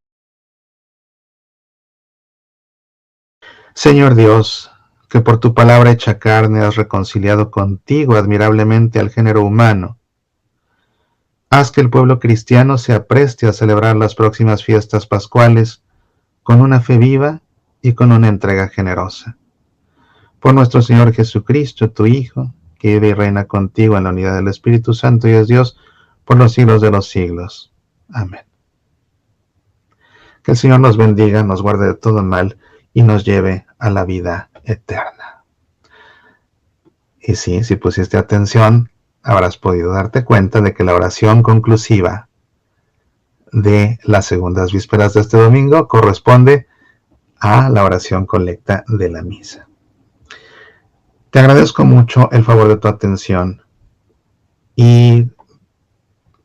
S1: Señor Dios, que por tu palabra hecha carne has reconciliado contigo admirablemente al género humano, haz que el pueblo cristiano se apreste a celebrar las próximas fiestas pascuales con una fe viva y con una entrega generosa. Por nuestro Señor Jesucristo, tu Hijo, que vive y reina contigo en la unidad del Espíritu Santo y es Dios por los siglos de los siglos. Amén. Que el Señor nos bendiga, nos guarde de todo mal y nos lleve a la vida eterna. Y sí, si pusiste atención, habrás podido darte cuenta de que la oración conclusiva de las segundas vísperas de este domingo corresponde a la oración colecta de la misa. Te agradezco mucho el favor de tu atención y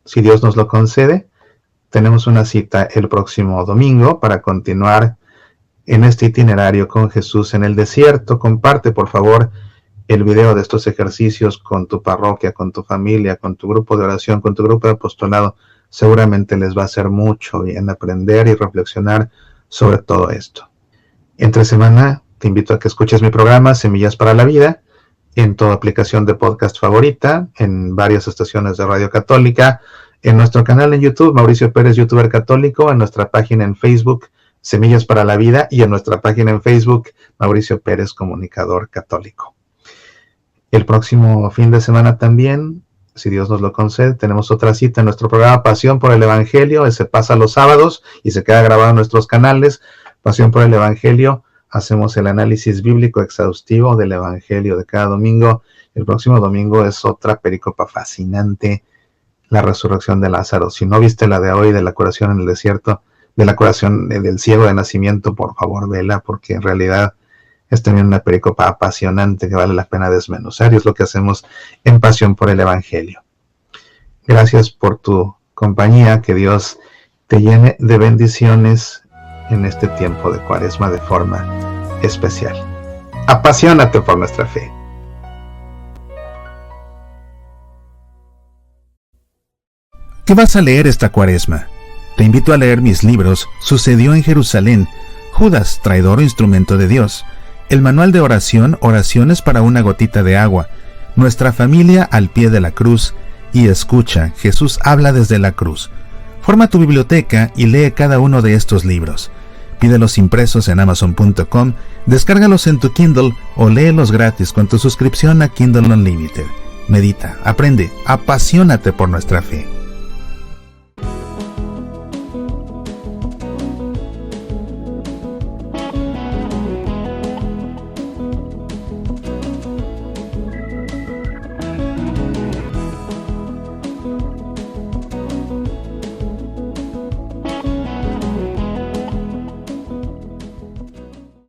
S1: si Dios nos lo concede, tenemos una cita el próximo domingo para continuar en este itinerario con Jesús en el desierto. Comparte, por favor, el video de estos ejercicios con tu parroquia, con tu familia, con tu grupo de oración, con tu grupo de apostolado. Seguramente les va a hacer mucho bien aprender y reflexionar sobre todo esto. Entre semana te invito a que escuches mi programa Semillas para la Vida en tu aplicación de podcast favorita, en varias estaciones de Radio Católica, en nuestro canal en YouTube, Mauricio Pérez, youtuber católico, en nuestra página en Facebook, Semillas para la Vida, y en nuestra página en Facebook, Mauricio Pérez, comunicador católico. El próximo fin de semana también, si Dios nos lo concede, tenemos otra cita en nuestro programa Pasión por el Evangelio. Ese pasa los sábados y se queda grabado en nuestros canales. Pasión por el Evangelio. Hacemos el análisis bíblico exhaustivo del Evangelio de cada domingo. El próximo domingo es otra pericopa fascinante, la resurrección de Lázaro. Si no viste la de hoy, de la curación en el desierto, de la curación del ciego de nacimiento, por favor vela, porque en realidad es también una pericopa apasionante que vale la pena desmenuzar, y es lo que hacemos en Pasión por el Evangelio. Gracias por tu compañía, que Dios te llene de bendiciones en este tiempo de Cuaresma de forma especial. Apasionate por nuestra fe.
S4: ¿Qué vas a leer esta Cuaresma? Te invito a leer mis libros Sucedió en Jerusalén, Judas, traidor o instrumento de Dios, el manual de oración Oraciones para una gotita de agua, Nuestra familia al pie de la cruz y escucha, Jesús habla desde la cruz. Forma tu biblioteca y lee cada uno de estos libros. Pídelos impresos en Amazon.com, descárgalos en tu Kindle o léelos gratis con tu suscripción a Kindle Unlimited. Medita, aprende, apasionate por nuestra fe.